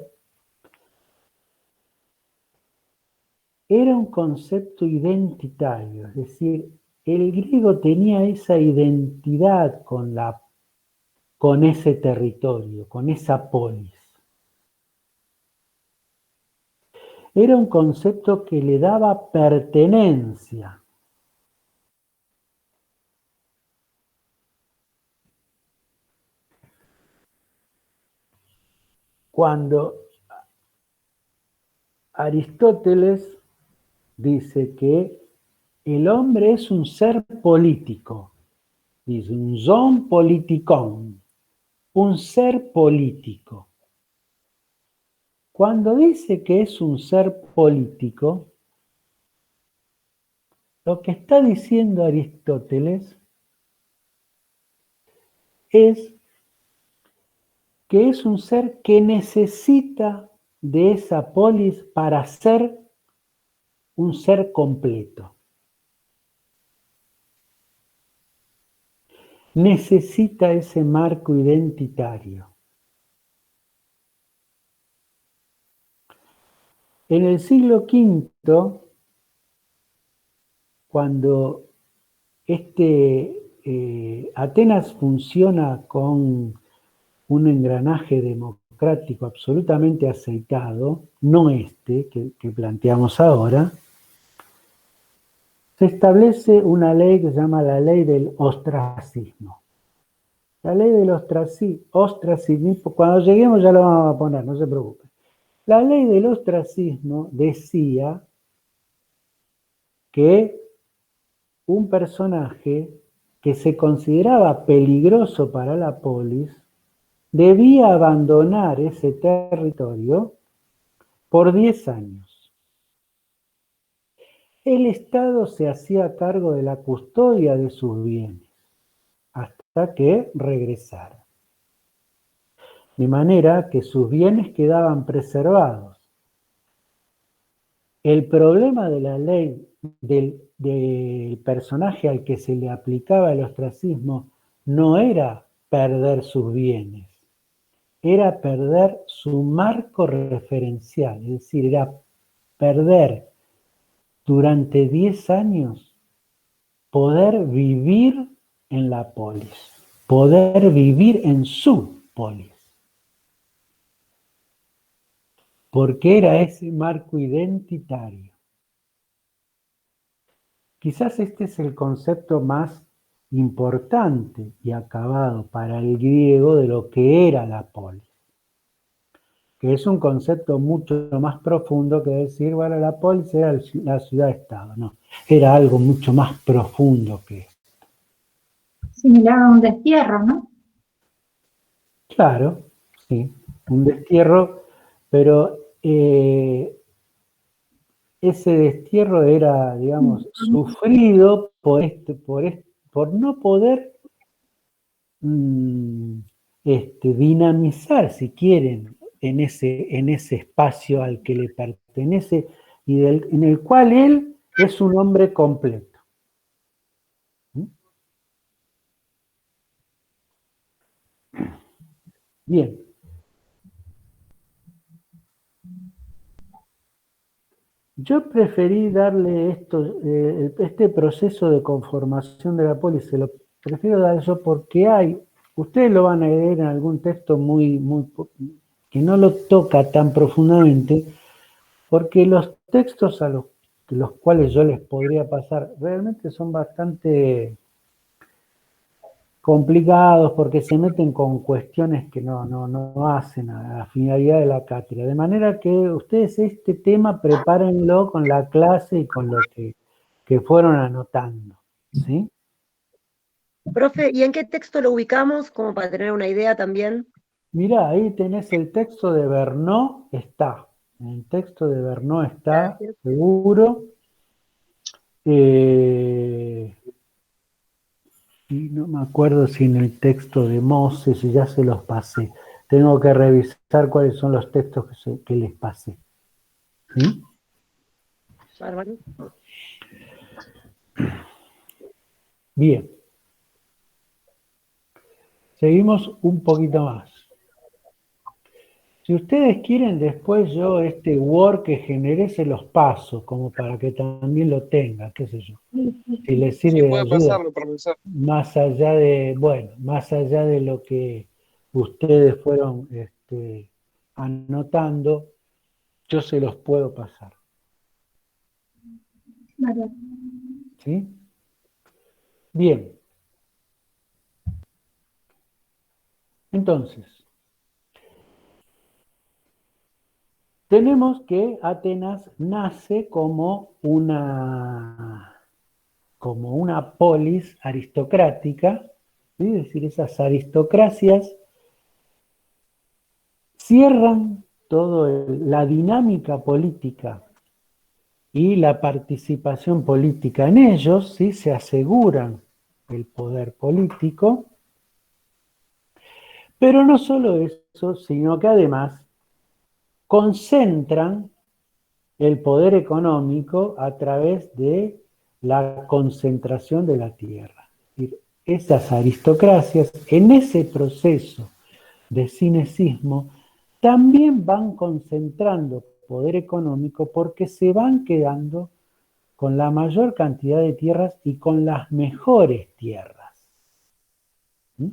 era un concepto identitario, es decir, el griego tenía esa identidad con ese territorio, con esa polis. Era un concepto que le daba pertenencia. Cuando Aristóteles dice que el hombre es un ser político, dice un zoon politikon, un ser político. Cuando dice que es un ser político, lo que está diciendo Aristóteles es que es un ser que necesita de esa polis para ser un ser completo. Necesita ese marco identitario. En el siglo V, cuando Atenas funciona con un engranaje democrático absolutamente aceitado, no que planteamos ahora, se establece una ley que se llama la ley del ostracismo. La ley del ostracismo, cuando lleguemos ya lo vamos a poner, no se preocupen. La ley del ostracismo decía que un personaje que se consideraba peligroso para la polis debía abandonar ese territorio por 10 años. El Estado se hacía cargo de la custodia de sus bienes hasta que regresara. De manera que sus bienes quedaban preservados. El problema de la ley del personaje al que se le aplicaba el ostracismo no era perder sus bienes, era perder su marco referencial, es decir, era perder durante 10 años poder vivir en la polis, poder vivir en su polis. Porque era ese marco identitario. Quizás este es el concepto más importante y acabado para el griego de lo que era la polis, que es un concepto mucho más profundo que decir, bueno, la polis era la ciudad-estado, no, era algo mucho más profundo que eso. Similar a un destierro, ¿no? Claro, sí, un destierro, pero ese destierro era, digamos, sufrido por no poder dinamizar, si quieren, en ese espacio al que le pertenece y en el cual él es un hombre completo. ¿Mm? Bien. Yo preferí darle este proceso de conformación de la polis, se lo prefiero dar eso porque ustedes lo van a leer en algún texto que no lo toca tan profundamente, porque los textos a los cuales yo les podría pasar realmente son bastante complicados porque se meten con cuestiones que no hacen a la finalidad de la cátedra. De manera que ustedes este tema prepárenlo con la clase y con lo que fueron anotando, ¿sí? Profe, ¿y en qué texto lo ubicamos? Como para tener una idea también. Mirá, ahí tenés el texto de Bernó, está. En el texto de Bernó está, Gracias. seguro. Y no me acuerdo si en el texto de Moses, si ya se los pasé. Tengo que revisar cuáles son los textos que les pasé. ¿Sí? Bárbaro. Bien. Seguimos un poquito más. Si ustedes quieren, después yo este Word que generé se los paso, como para que también lo tengan, qué sé yo. Si les Sí, sirve de puede ayuda, pasarlo, profesor. más allá de lo que ustedes fueron anotando, yo se los puedo pasar. Vale. ¿Sí? Bien. Entonces, tenemos que Atenas nace como una polis aristocrática, ¿sí? Es decir, esas aristocracias cierran toda la dinámica política y la participación política en ellos, ¿sí? Se aseguran el poder político, pero no solo eso, sino que además concentran el poder económico a través de la concentración de la tierra. Es decir, esas aristocracias, en ese proceso de cinecismo, también van concentrando poder económico porque se van quedando con la mayor cantidad de tierras y con las mejores tierras. ¿Mm?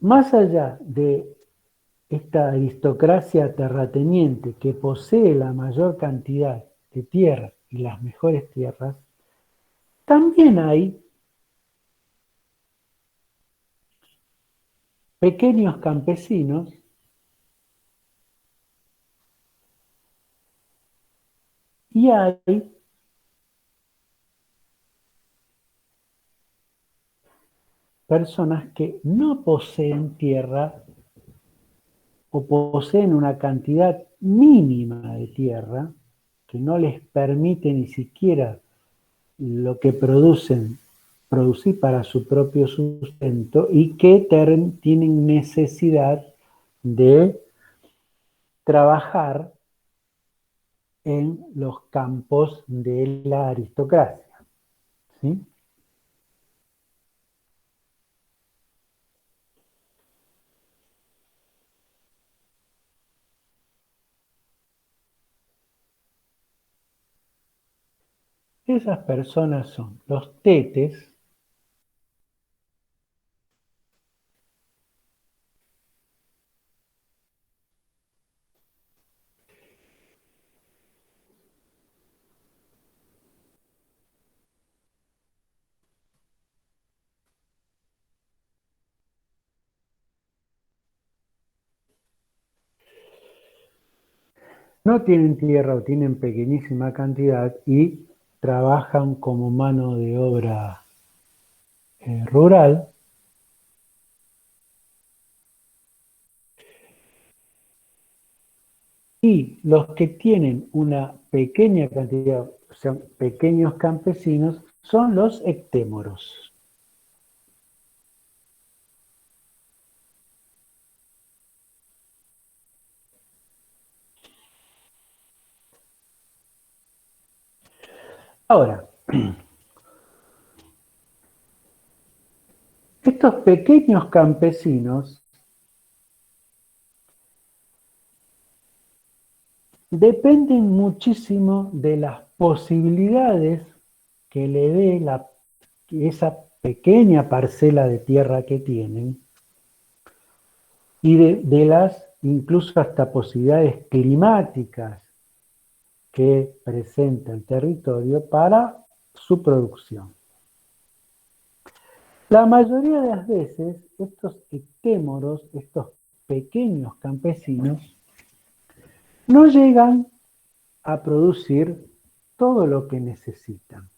Más allá de esta aristocracia terrateniente que posee la mayor cantidad de tierras y las mejores tierras, también hay pequeños campesinos y hay personas que no poseen tierra o poseen una cantidad mínima de tierra que no les permite ni siquiera lo que producir para su propio sustento y que tienen necesidad de trabajar en los campos de la aristocracia. ¿Sí? Esas personas son los tetes, no tienen tierra o tienen pequeñísima cantidad y trabajan como mano de obra rural. Y los que tienen una pequeña cantidad, o sea, pequeños campesinos, son los ectémoros. Ahora, estos pequeños campesinos dependen muchísimo de las posibilidades que le dé esa pequeña parcela de tierra que tienen y de las incluso hasta posibilidades climáticas que presenta el territorio para su producción. La mayoría de las veces estos ectémoros, estos pequeños campesinos, no llegan a producir todo lo que necesitan.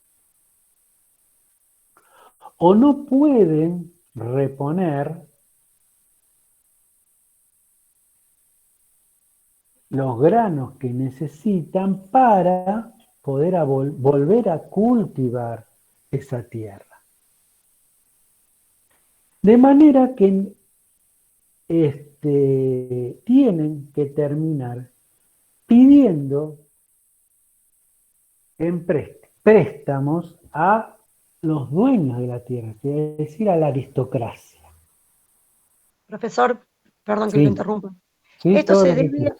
O no pueden reponer los granos que necesitan para poder volver a cultivar esa tierra. De manera que tienen que terminar pidiendo en préstamos a los dueños de la tierra, es decir, a la aristocracia. Profesor, perdón que Sí. lo interrumpa. ¿Sí? ¿Esto Todo se lo que debe, quieras.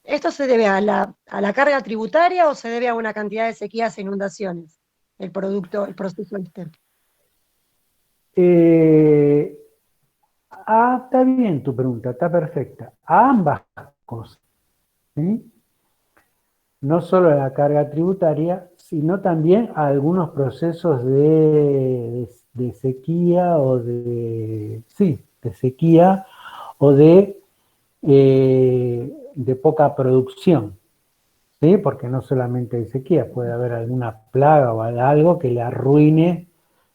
¿Esto se debe a la carga tributaria o se debe a una cantidad de sequías e inundaciones? El proceso este. Está bien tu pregunta, está perfecta. A ambas cosas, ¿sí? No solo a la carga tributaria, sino también a algunos procesos de sequía o de sequía o de poca producción, ¿sí? Porque no solamente hay sequía, puede haber alguna plaga o algo que le arruine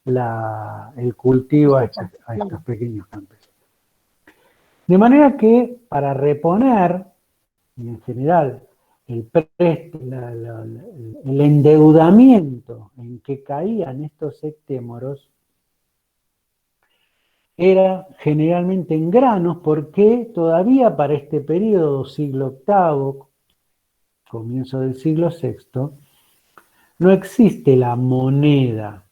el cultivo a estos pequeños campesinos. De manera que para reponer, y en general, el endeudamiento en que caían estos ectémoros era generalmente en granos, porque todavía para este periodo, siglo VIII, comienzo del siglo VI, no existe la moneda,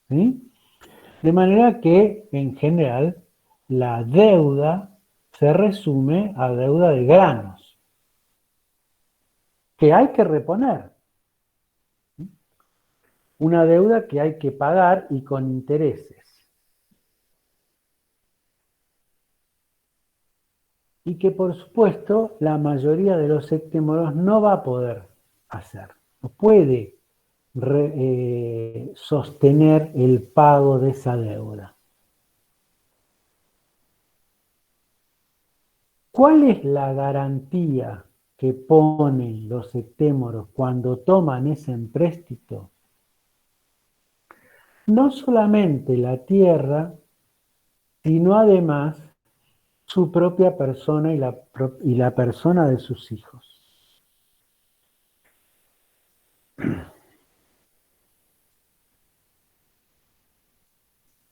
¿sí? De manera que, en general, la deuda se resume a deuda de granos, que hay que reponer. Una deuda que hay que pagar y con intereses. Y que, por supuesto, la mayoría de los ectémoros no va a poder hacer. No puede sostener el pago de esa deuda. ¿Cuál es la garantía que ponen los ectémoros cuando toman ese empréstito? No solamente la tierra, sino además su propia persona y la persona de sus hijos.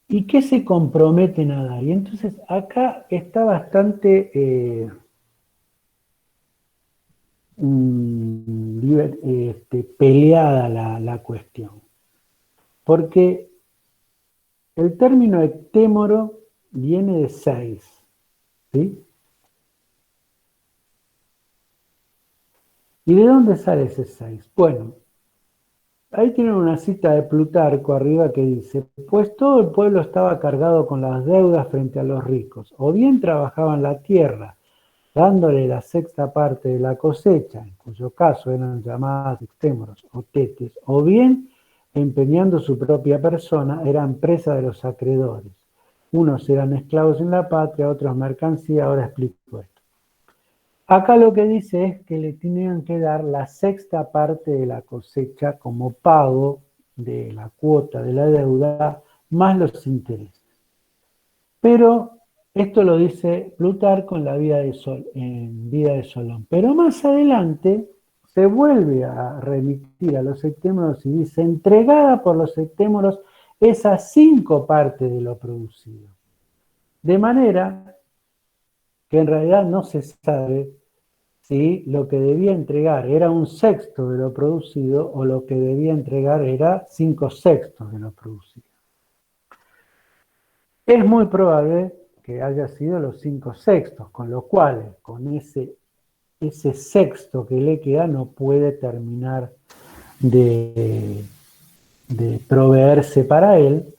¿Y qué se comprometen a dar? Y entonces acá está bastante peleada la cuestión. Porque el término ectémoro viene de 6, ¿sí? ¿Y de dónde sale ese 6? Bueno, ahí tienen una cita de Plutarco arriba que dice: pues todo el pueblo estaba cargado con las deudas frente a los ricos, o bien trabajaban la tierra, dándole la sexta parte de la cosecha, en cuyo caso eran llamadas ectémoros o tetes, o bien empeñando su propia persona, eran presa de los acreedores. Unos eran esclavos en la patria, otros mercancía. Ahora explico esto. Acá lo que dice es que le tenían que dar la sexta parte de la cosecha como pago de la cuota de la deuda, más los intereses. Pero esto lo dice Plutarco en Vida de Solón. Pero más adelante se vuelve a remitir a los ectémoros y dice: entregada por los ectémoros esas 5 partes de lo producido. De manera que en realidad no se sabe si lo que debía entregar era 1/6 de lo producido o lo que debía entregar era 5/6 de lo producido. Es muy probable que haya sido los 5 sextos, con lo cual, con ese sexto que le queda, no puede terminar de proveerse para él,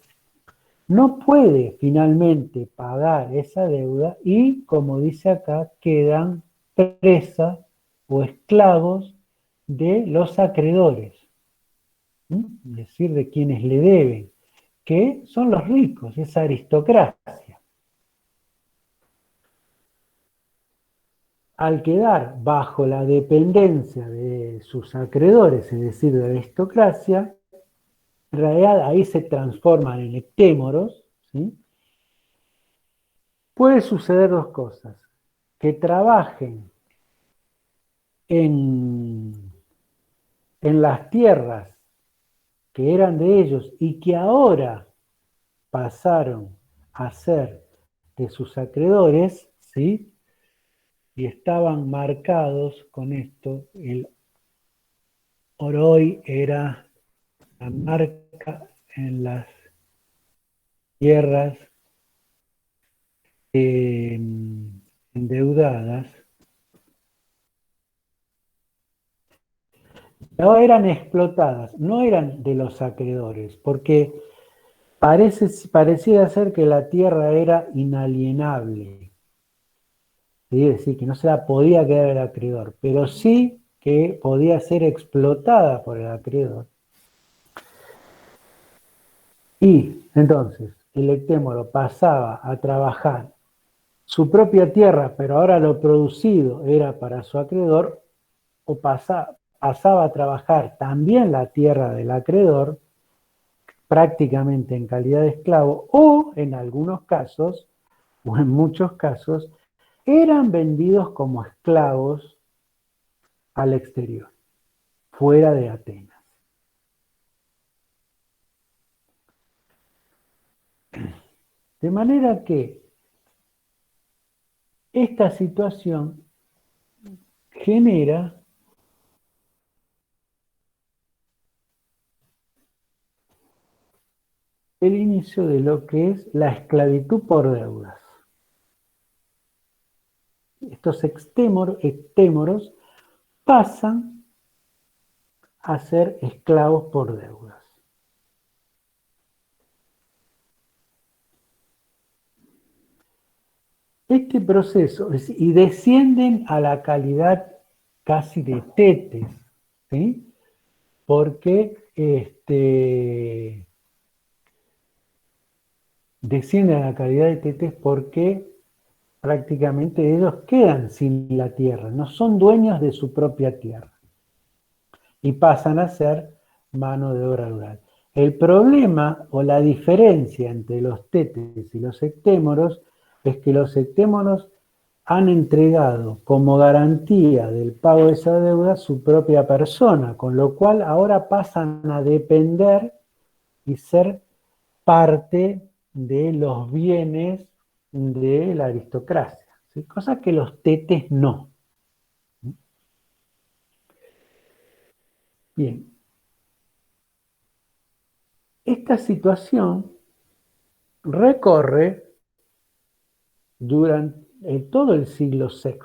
no puede finalmente pagar esa deuda y, como dice acá, quedan presas o esclavos de los acreedores, ¿sí? Es decir, de quienes le deben, que son los ricos, esa aristocracia. Al quedar bajo la dependencia de sus acreedores, es decir, de la aristocracia, en realidad ahí se transforman en hectémoros, ¿sí? Puede suceder dos cosas: que trabajen en las tierras que eran de ellos y que ahora pasaron a ser de sus acreedores, ¿sí? Y estaban marcados con esto. El oroi era la marca en las tierras endeudadas. No eran explotadas, no eran de los acreedores, porque parecía ser que la tierra era inalienable, ¿sí? Es decir, que no se la podía quedar el acreedor, pero sí que podía ser explotada por el acreedor. Y entonces el hectémoro pasaba a trabajar su propia tierra, pero ahora lo producido era para su acreedor, o pasaba a trabajar también la tierra del acreedor, prácticamente en calidad de esclavo, o en algunos casos, o en muchos casos, eran vendidos como esclavos al exterior, fuera de Atenas. De manera que esta situación genera el inicio de lo que es la esclavitud por deudas. Estos hectémoros pasan a ser esclavos por deudas. Este proceso, y descienden a la calidad casi de tetes, ¿sí? Porque descienden a la calidad de tetes porque prácticamente ellos quedan sin la tierra, no son dueños de su propia tierra y pasan a ser mano de obra rural. El problema o la diferencia entre los tetes y los hectémoros es que los hectémoros han entregado como garantía del pago de esa deuda su propia persona, con lo cual ahora pasan a depender y ser parte de los bienes de la aristocracia, ¿sí? Cosa que los tetes no. Bien, esta situación recorre durante todo el siglo VI.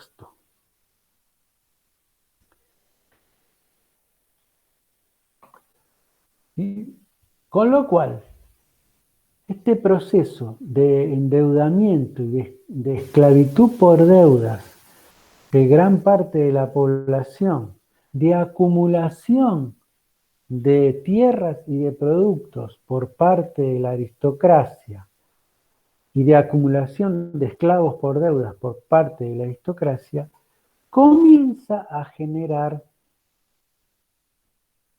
¿Sí? Con lo cual, este proceso de endeudamiento y de esclavitud por deudas de gran parte de la población, de acumulación de tierras y de productos por parte de la aristocracia y de acumulación de esclavos por deudas por parte de la aristocracia, comienza a generar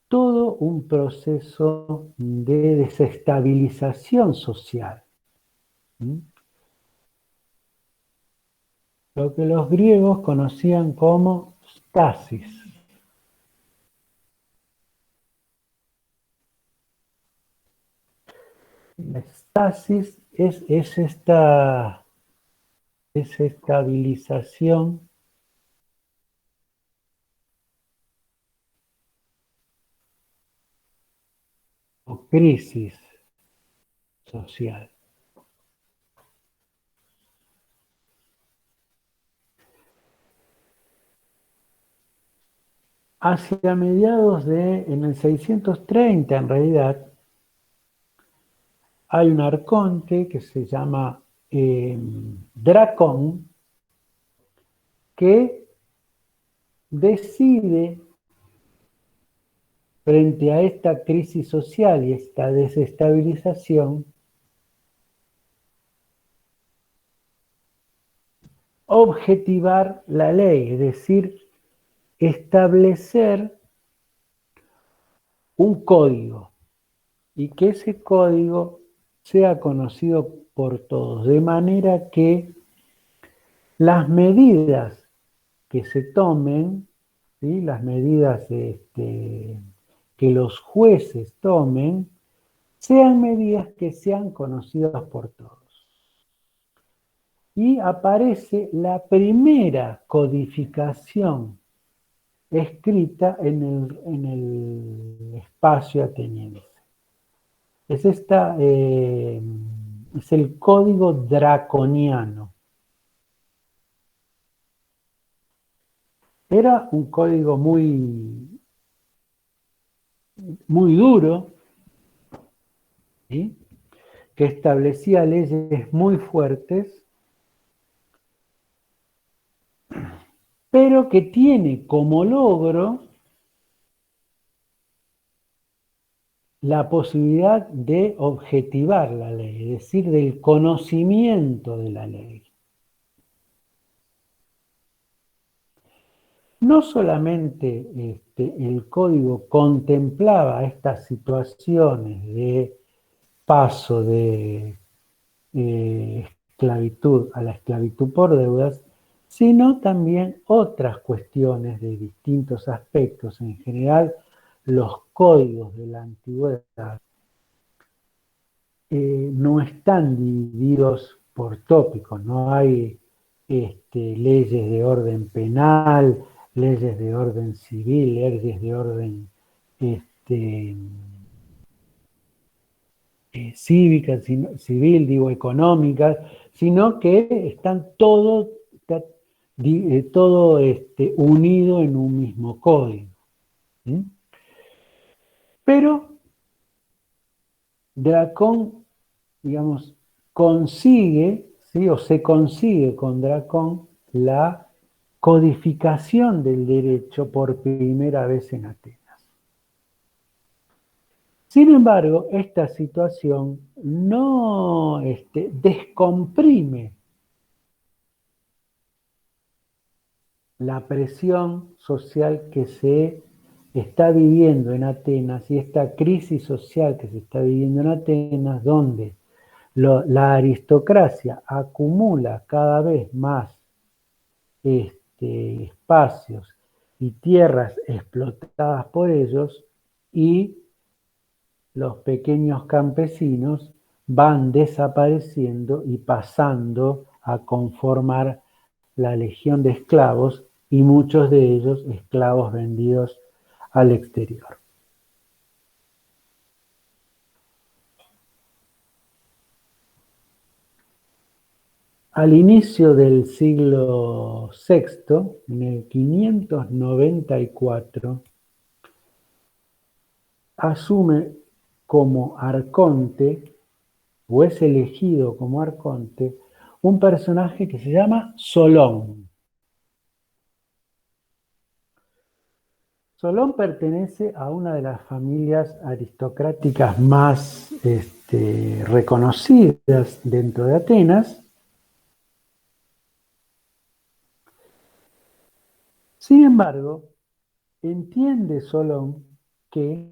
todo un proceso de desestabilización social. ¿Mm? Lo que los griegos conocían como stasis. La estasis es esta desestabilización o crisis social. hacia mediados en el 630 en realidad, hay un arconte que se llama Dracón, que decide, frente a esta crisis social y esta desestabilización, objetivar la ley, es decir, establecer un código y que ese código sea conocido por todos, de manera que las medidas que se tomen, ¿sí? Las medidas que los jueces tomen, sean medidas que sean conocidas por todos. Y aparece la primera codificación escrita en el espacio ateniense. Es es el código draconiano. Era un código muy, muy duro, ¿sí? Que establecía leyes muy fuertes, pero que tiene como logro la posibilidad de objetivar la ley, es decir, del conocimiento de la ley. No solamente el código contemplaba estas situaciones de paso de esclavitud a la esclavitud por deudas, sino también otras cuestiones de distintos aspectos. En general, los códigos de la antigüedad no están divididos por tópicos, no hay leyes de orden penal, leyes de orden civil, leyes de orden cívica, civil, digo, económica, sino que están todo unido en un mismo código. ¿Sí? Pero Dracón, digamos, consigue, ¿sí? O se consigue con Dracón la codificación del derecho por primera vez en Atenas. Sin embargo, esta situación no descomprime la presión social que se está viviendo en Atenas y esta crisis social que se está viviendo en Atenas, donde la aristocracia acumula cada vez más espacios y tierras explotadas por ellos, y los pequeños campesinos van desapareciendo y pasando a conformar la legión de esclavos, y muchos de ellos esclavos vendidos al exterior. Al inicio del siglo VI, en el 594, asume como arconte, o es elegido como arconte, un personaje que se llama Solón. Solón pertenece a una de las familias aristocráticas más reconocidas dentro de Atenas. Sin embargo, entiende Solón que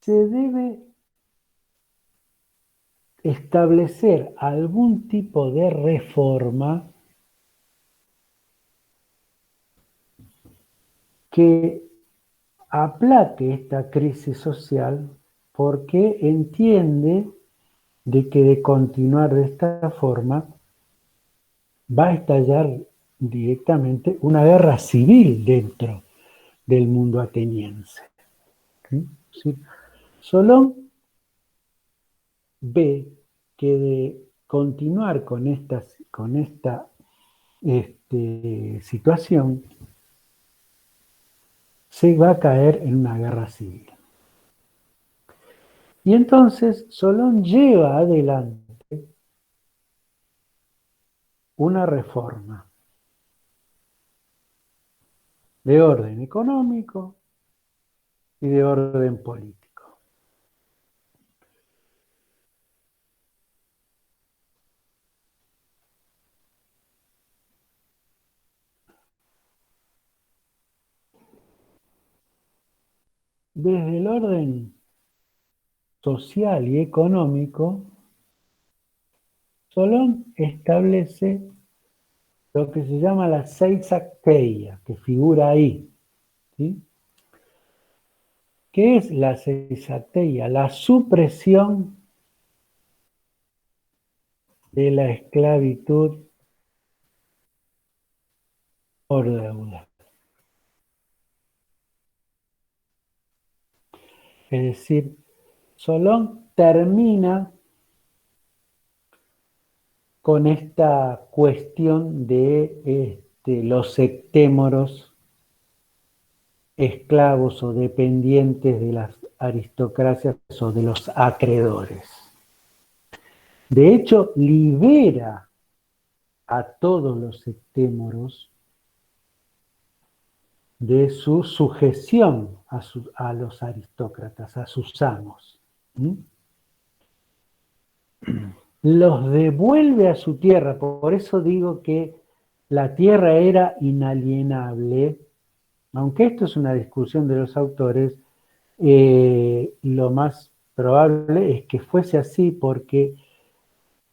se debe establecer algún tipo de reforma que aplaque esta crisis social, porque entiende de que de continuar de esta forma va a estallar directamente una guerra civil dentro del mundo ateniense. ¿Sí? Solón ve que de continuar con esta situación, se va a caer en una guerra civil. Y entonces Solón lleva adelante una reforma de orden económico y de orden político. Desde el orden social y económico, Solón establece lo que se llama la seisateia, que figura ahí, ¿sí? ¿Qué es la seisateia? La supresión de la esclavitud por deuda. Es decir, Solón termina con esta cuestión de los sectémoros esclavos o dependientes de las aristocracias o de los acreedores. De hecho, libera a todos los sectémoros de su sujeción a los aristócratas, a sus amos. Los devuelve a su tierra, por eso digo que la tierra era inalienable, aunque esto es una discusión de los autores, lo más probable es que fuese así porque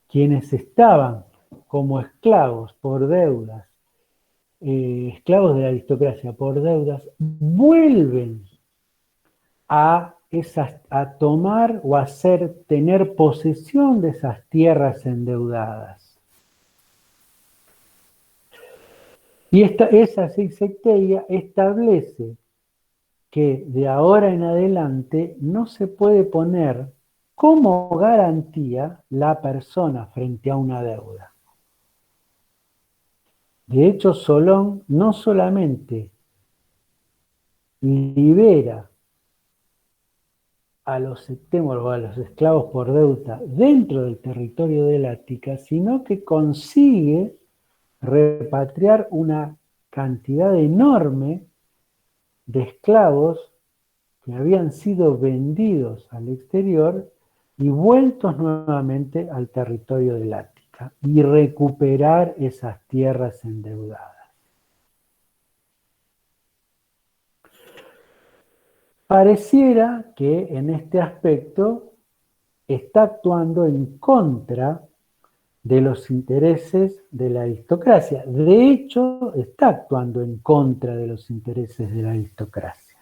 quienes estaban como esclavos por deudas, esclavos de la aristocracia por deudas, vuelven a tomar o a tener posesión de esas tierras endeudadas. Y esa seisateia establece que de ahora en adelante no se puede poner como garantía la persona frente a una deuda. De hecho, Solón no solamente libera a los sectémoros o a los esclavos por deuda dentro del territorio del Ática, sino que consigue repatriar una cantidad enorme de esclavos que habían sido vendidos al exterior y vueltos nuevamente al territorio del Ática y recuperar esas tierras endeudadas. Pareciera que en este aspecto está actuando en contra de los intereses de la aristocracia. De hecho, está actuando en contra de los intereses de la aristocracia.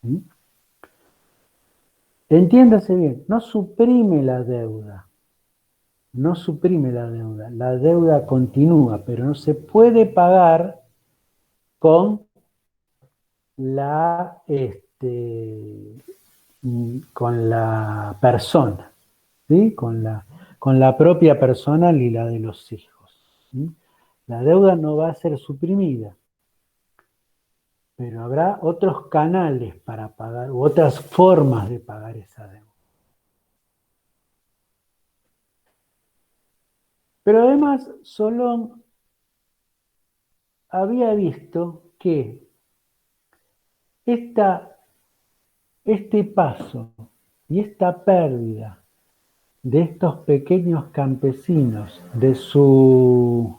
¿Sí? Entiéndase bien, no suprime la deuda. No suprime la deuda continúa, pero no se puede pagar con la persona, ¿sí? Con la propia persona y la de los hijos, ¿sí? La deuda no va a ser suprimida, pero habrá otros canales para pagar, u otras formas de pagar esa deuda. Pero además, Solón había visto que este paso y esta pérdida de estos pequeños campesinos, de su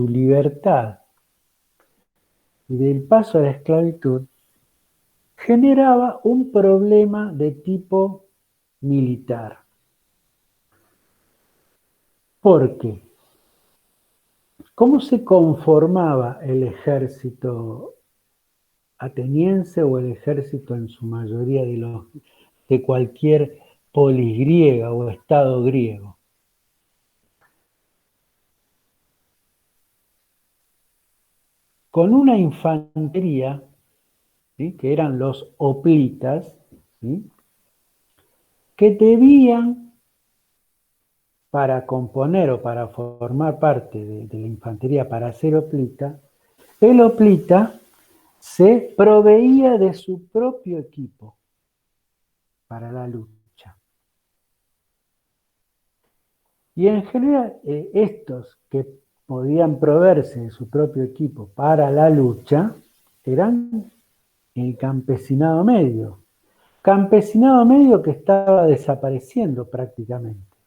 libertad y del paso a la esclavitud, generaba un problema de tipo militar. ¿Por qué? ¿Cómo se conformaba el ejército ateniense o el ejército en su mayoría de cualquier polis griega o estado griego? Con una infantería, ¿sí?, que eran los hoplitas, ¿sí?, que debían, para componer o para formar parte de la infantería para ser hoplita, el hoplita se proveía de su propio equipo para la lucha. Y en general, estos que podían proveerse de su propio equipo para la lucha eran el campesinado medio. Campesinado medio que estaba desapareciendo prácticamente.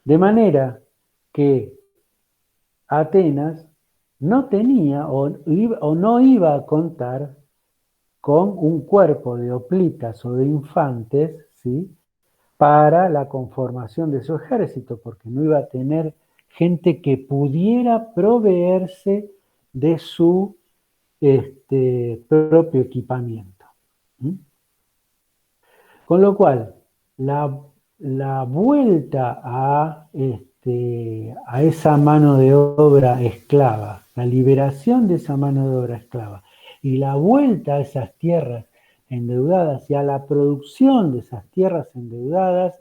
De manera que Atenas no tenía o no iba a contar con un cuerpo de hoplitas o de infantes, ¿sí?, para la conformación de su ejército, porque no iba a tener gente que pudiera proveerse de su propio equipamiento. ¿Mm? Con lo cual, la vuelta a esa mano de obra esclava, la liberación de esa mano de obra esclava y la vuelta a esas tierras endeudadas y a la producción de esas tierras endeudadas,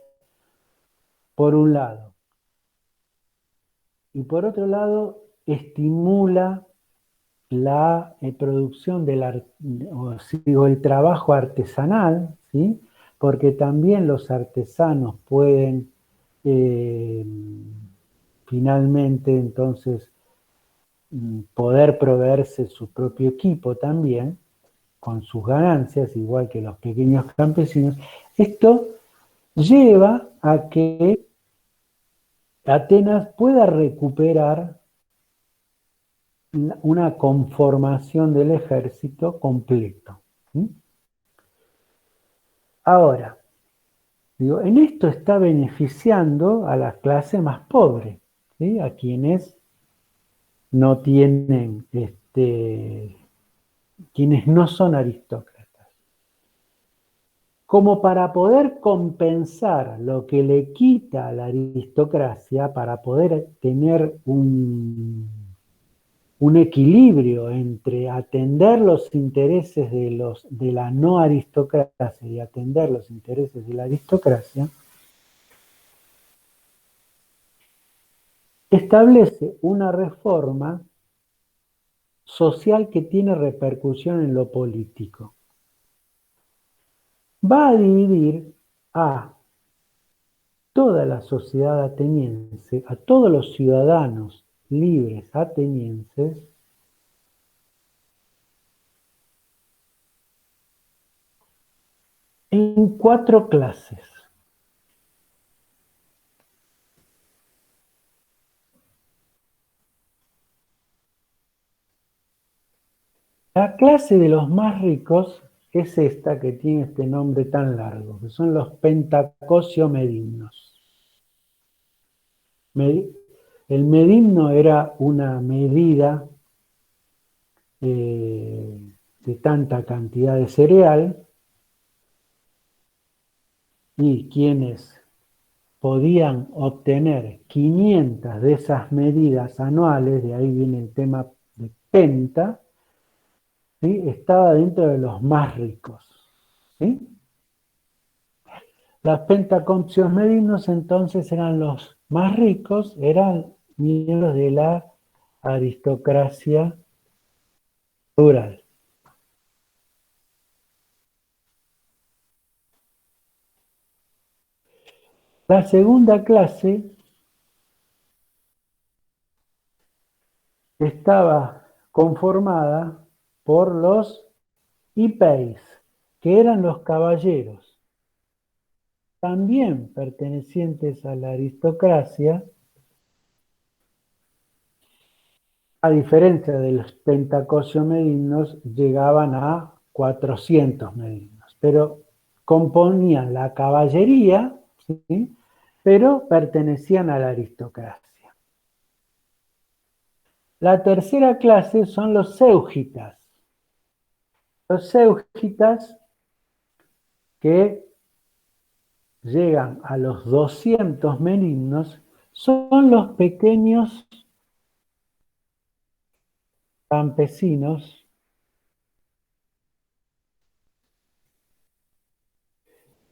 por un lado. Y por otro lado, estimula la producción el trabajo artesanal, ¿sí?, porque también los artesanos pueden finalmente entonces poder proveerse su propio equipo también, con sus ganancias, igual que los pequeños campesinos. Esto lleva a que Atenas pueda recuperar una conformación del ejército completo. ¿Sí? Ahora, digo, en esto está beneficiando a las clases más pobres, ¿sí?, a quienes no tienen, quienes no son aristócratas. Como para poder compensar lo que le quita a la aristocracia, para poder tener un equilibrio entre atender los intereses de la no aristocracia y atender los intereses de la aristocracia, establece una reforma social que tiene repercusión en lo político. Va a dividir a toda la sociedad ateniense, a todos los ciudadanos libres atenienses, en 4 clases. La clase de los más ricos es esta que tiene este nombre tan largo, que son los pentacosio-medimnos. El medimno era una medida de tanta cantidad de cereal, y quienes podían obtener 500 de esas medidas anuales, de ahí viene el tema de penta, ¿sí?, estaba dentro de los más ricos, ¿sí? Los pentacomcios medimnos entonces eran los más ricos, eran miembros de la aristocracia rural. La segunda clase estaba conformada por los hipeis, que eran los caballeros, también pertenecientes a la aristocracia, a diferencia de los pentacosio medimnos, llegaban a 400 medimnos, pero componían la caballería, ¿sí?, pero pertenecían a la aristocracia. La tercera clase son los séugitas. Los séugitas, que llegan a los 200 medimnos, son los pequeños campesinos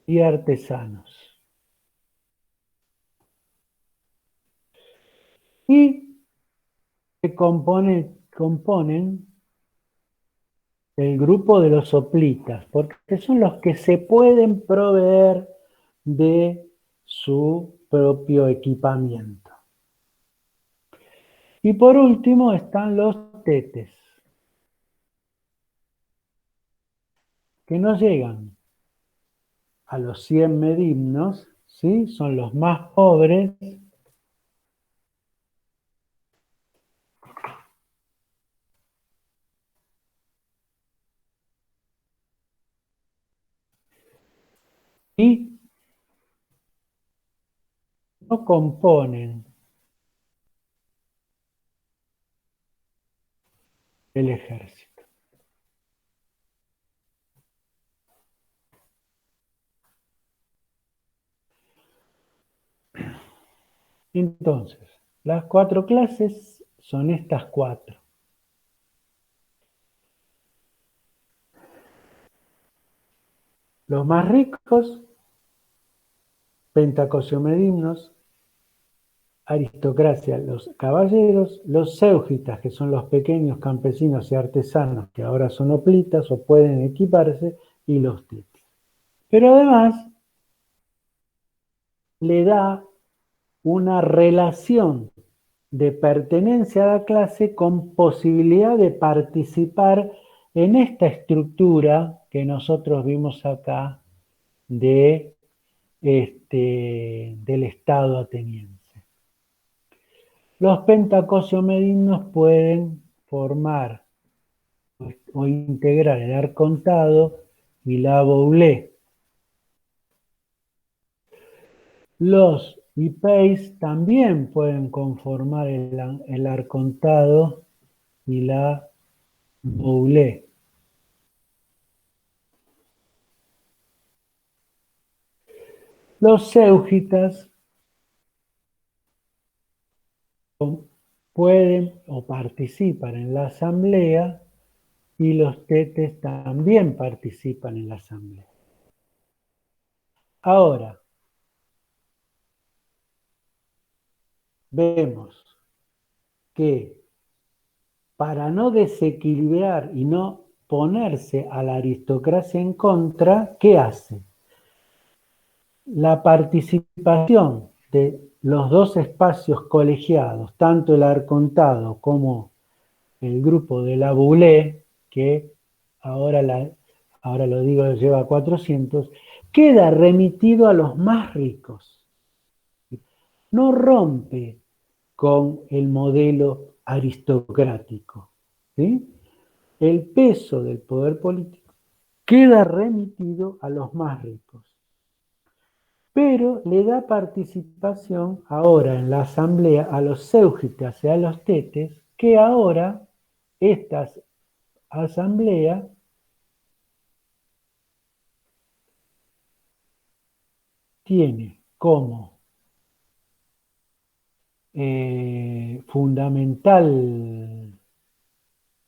y artesanos. Y se componen el grupo de los hoplitas, porque son los que se pueden proveer de su propio equipamiento. Y por último están los tetes, que no llegan a los 100 medimnos, ¿sí? Son los más pobres. Y no componen el ejército. Entonces, las 4 clases son estas 4. Los más ricos, pentacosiomedimnos, aristocracia, los caballeros, los séugitas, que son los pequeños campesinos y artesanos que ahora son hoplitas o pueden equiparse, y los tetes. Pero además le da una relación de pertenencia a la clase con posibilidad de participar en esta estructura que nosotros vimos acá del Estado ateniense. Los pentacosiomedimnos pueden formar o integrar el arcontado y la boulé. Los hipeis también pueden conformar el arcontado y la boulé. Los séugitas pueden o participan en la asamblea y los tetes también participan en la asamblea. Ahora, vemos que para no desequilibrar y no ponerse a la aristocracia en contra, ¿qué hace? La participación de los dos espacios colegiados, tanto el arcontado como el grupo de la boulé, que ahora lo digo, lleva 400, queda remitido a los más ricos. No rompe con el modelo aristocrático, ¿sí? El peso del poder político queda remitido a los más ricos, pero le da participación ahora en la asamblea a los séugitas y a los tetes, que ahora esta asamblea tiene como fundamental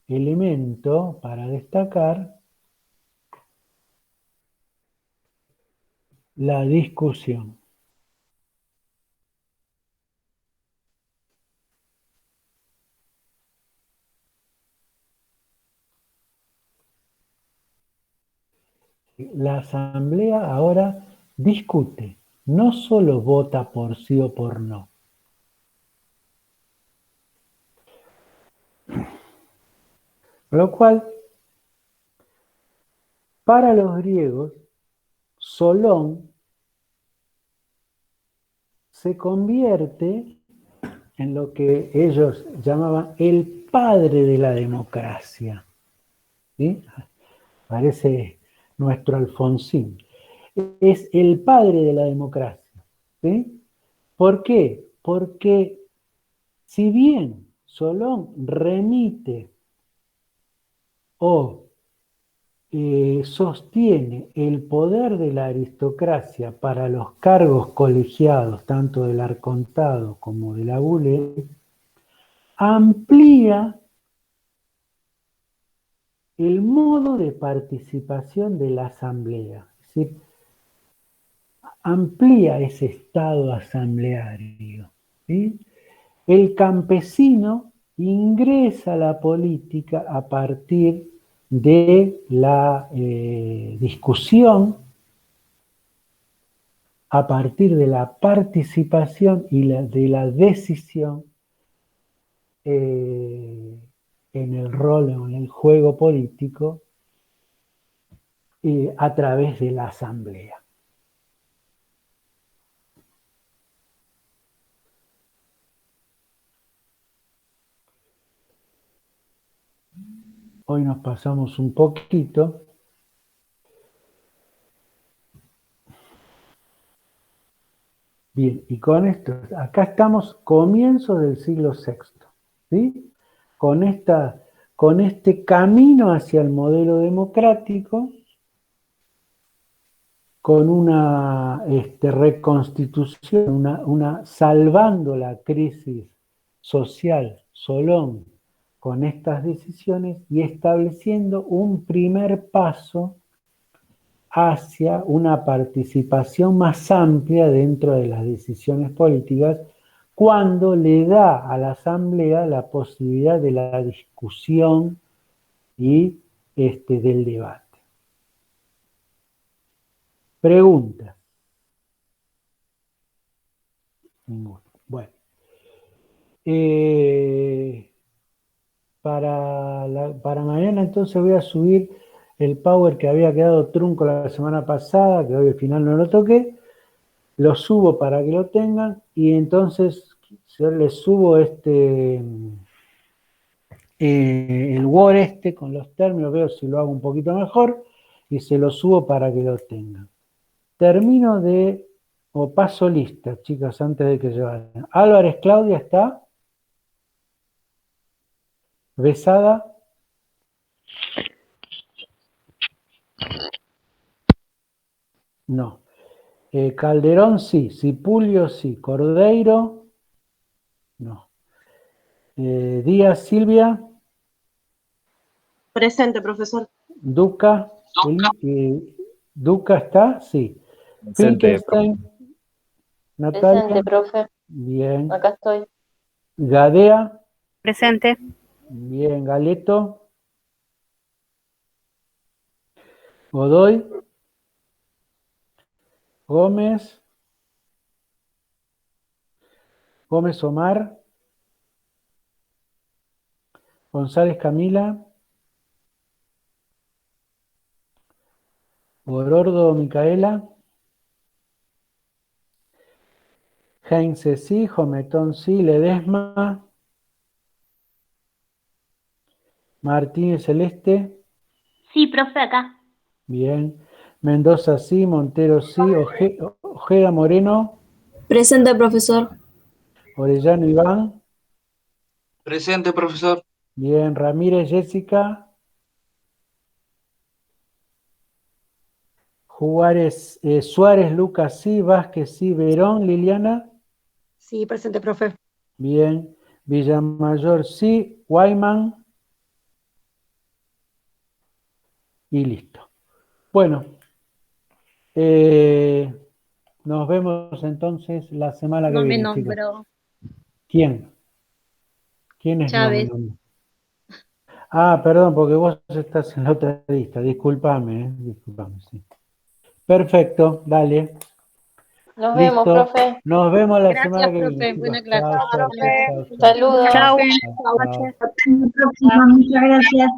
elemento para destacar la discusión. La asamblea ahora discute, no solo vota por sí o por no. Lo cual, para los griegos, Solón se convierte en lo que ellos llamaban el padre de la democracia. ¿Sí? Parece nuestro Alfonsín. Es el padre de la democracia. ¿Sí? ¿Por qué? Porque si bien Solón remite o sostiene el poder de la aristocracia para los cargos colegiados, tanto del arcontado como de la boulé, amplía el modo de participación de la asamblea, es decir, amplía ese estado asambleario, ¿sí? El campesino ingresa a la política a partir de la discusión a partir de la participación y de la decisión en el rol, en el juego político a través de la asamblea. Hoy nos pasamos un poquito. Bien, y con esto, acá estamos comienzo del siglo VI, ¿sí? Con este camino hacia el modelo democrático, con una reconstitución, salvando la crisis social, Solón, con estas decisiones y estableciendo un primer paso hacia una participación más amplia dentro de las decisiones políticas, cuando le da a la Asamblea la posibilidad de la discusión y del debate. Preguntas. Ninguna. Bueno. Para mañana entonces voy a subir el Power que había quedado trunco la semana pasada, que hoy al final no lo toqué, lo subo para que lo tengan y entonces yo les subo el Word con los términos, veo si lo hago un poquito mejor y se lo subo para que lo tengan. Termino paso lista, chicas, antes de que se vayan. Álvarez Claudia, ¿está? Besada. No. Calderón sí, Cipulio sí, Cordeiro no. Díaz Silvia. Presente, profesor. Duca. Duca está, sí. Finkelstein. Natalia. Presente, profe. Bien. Acá estoy. Gadea. Presente. Bien. Galeto. Godoy. Gómez. Gómez Omar. González Camila. Gorordo Micaela. Heinze sí, Jometón sí, Ledesma. Martínez Celeste. Sí, profe, acá. Bien. Mendoza sí, Montero sí, Ojeda Moreno. Presente, profesor. Orellano Iván. Presente, profesor. Bien. Ramírez Jessica. Suárez Lucas sí, Vázquez sí, Verón Liliana. Sí, presente, profe. Bien. Villamayor sí, Guayman. Y listo. Bueno. Nos vemos entonces la semana que No me viene, chicos. nombró. ¿Quién? ¿Quién es Chávez. nombre? Ah, perdón, porque vos estás en la otra lista. Disculpame, disculpame, sí. Perfecto, dale. Nos Listo. vemos, profe. Nos vemos la Gracias, semana que profe. viene. Buena Chicos. clase. Chao, chao, chao, chao, chao. Saludos. Chao. Chao. Hasta la próxima. Muchas gracias.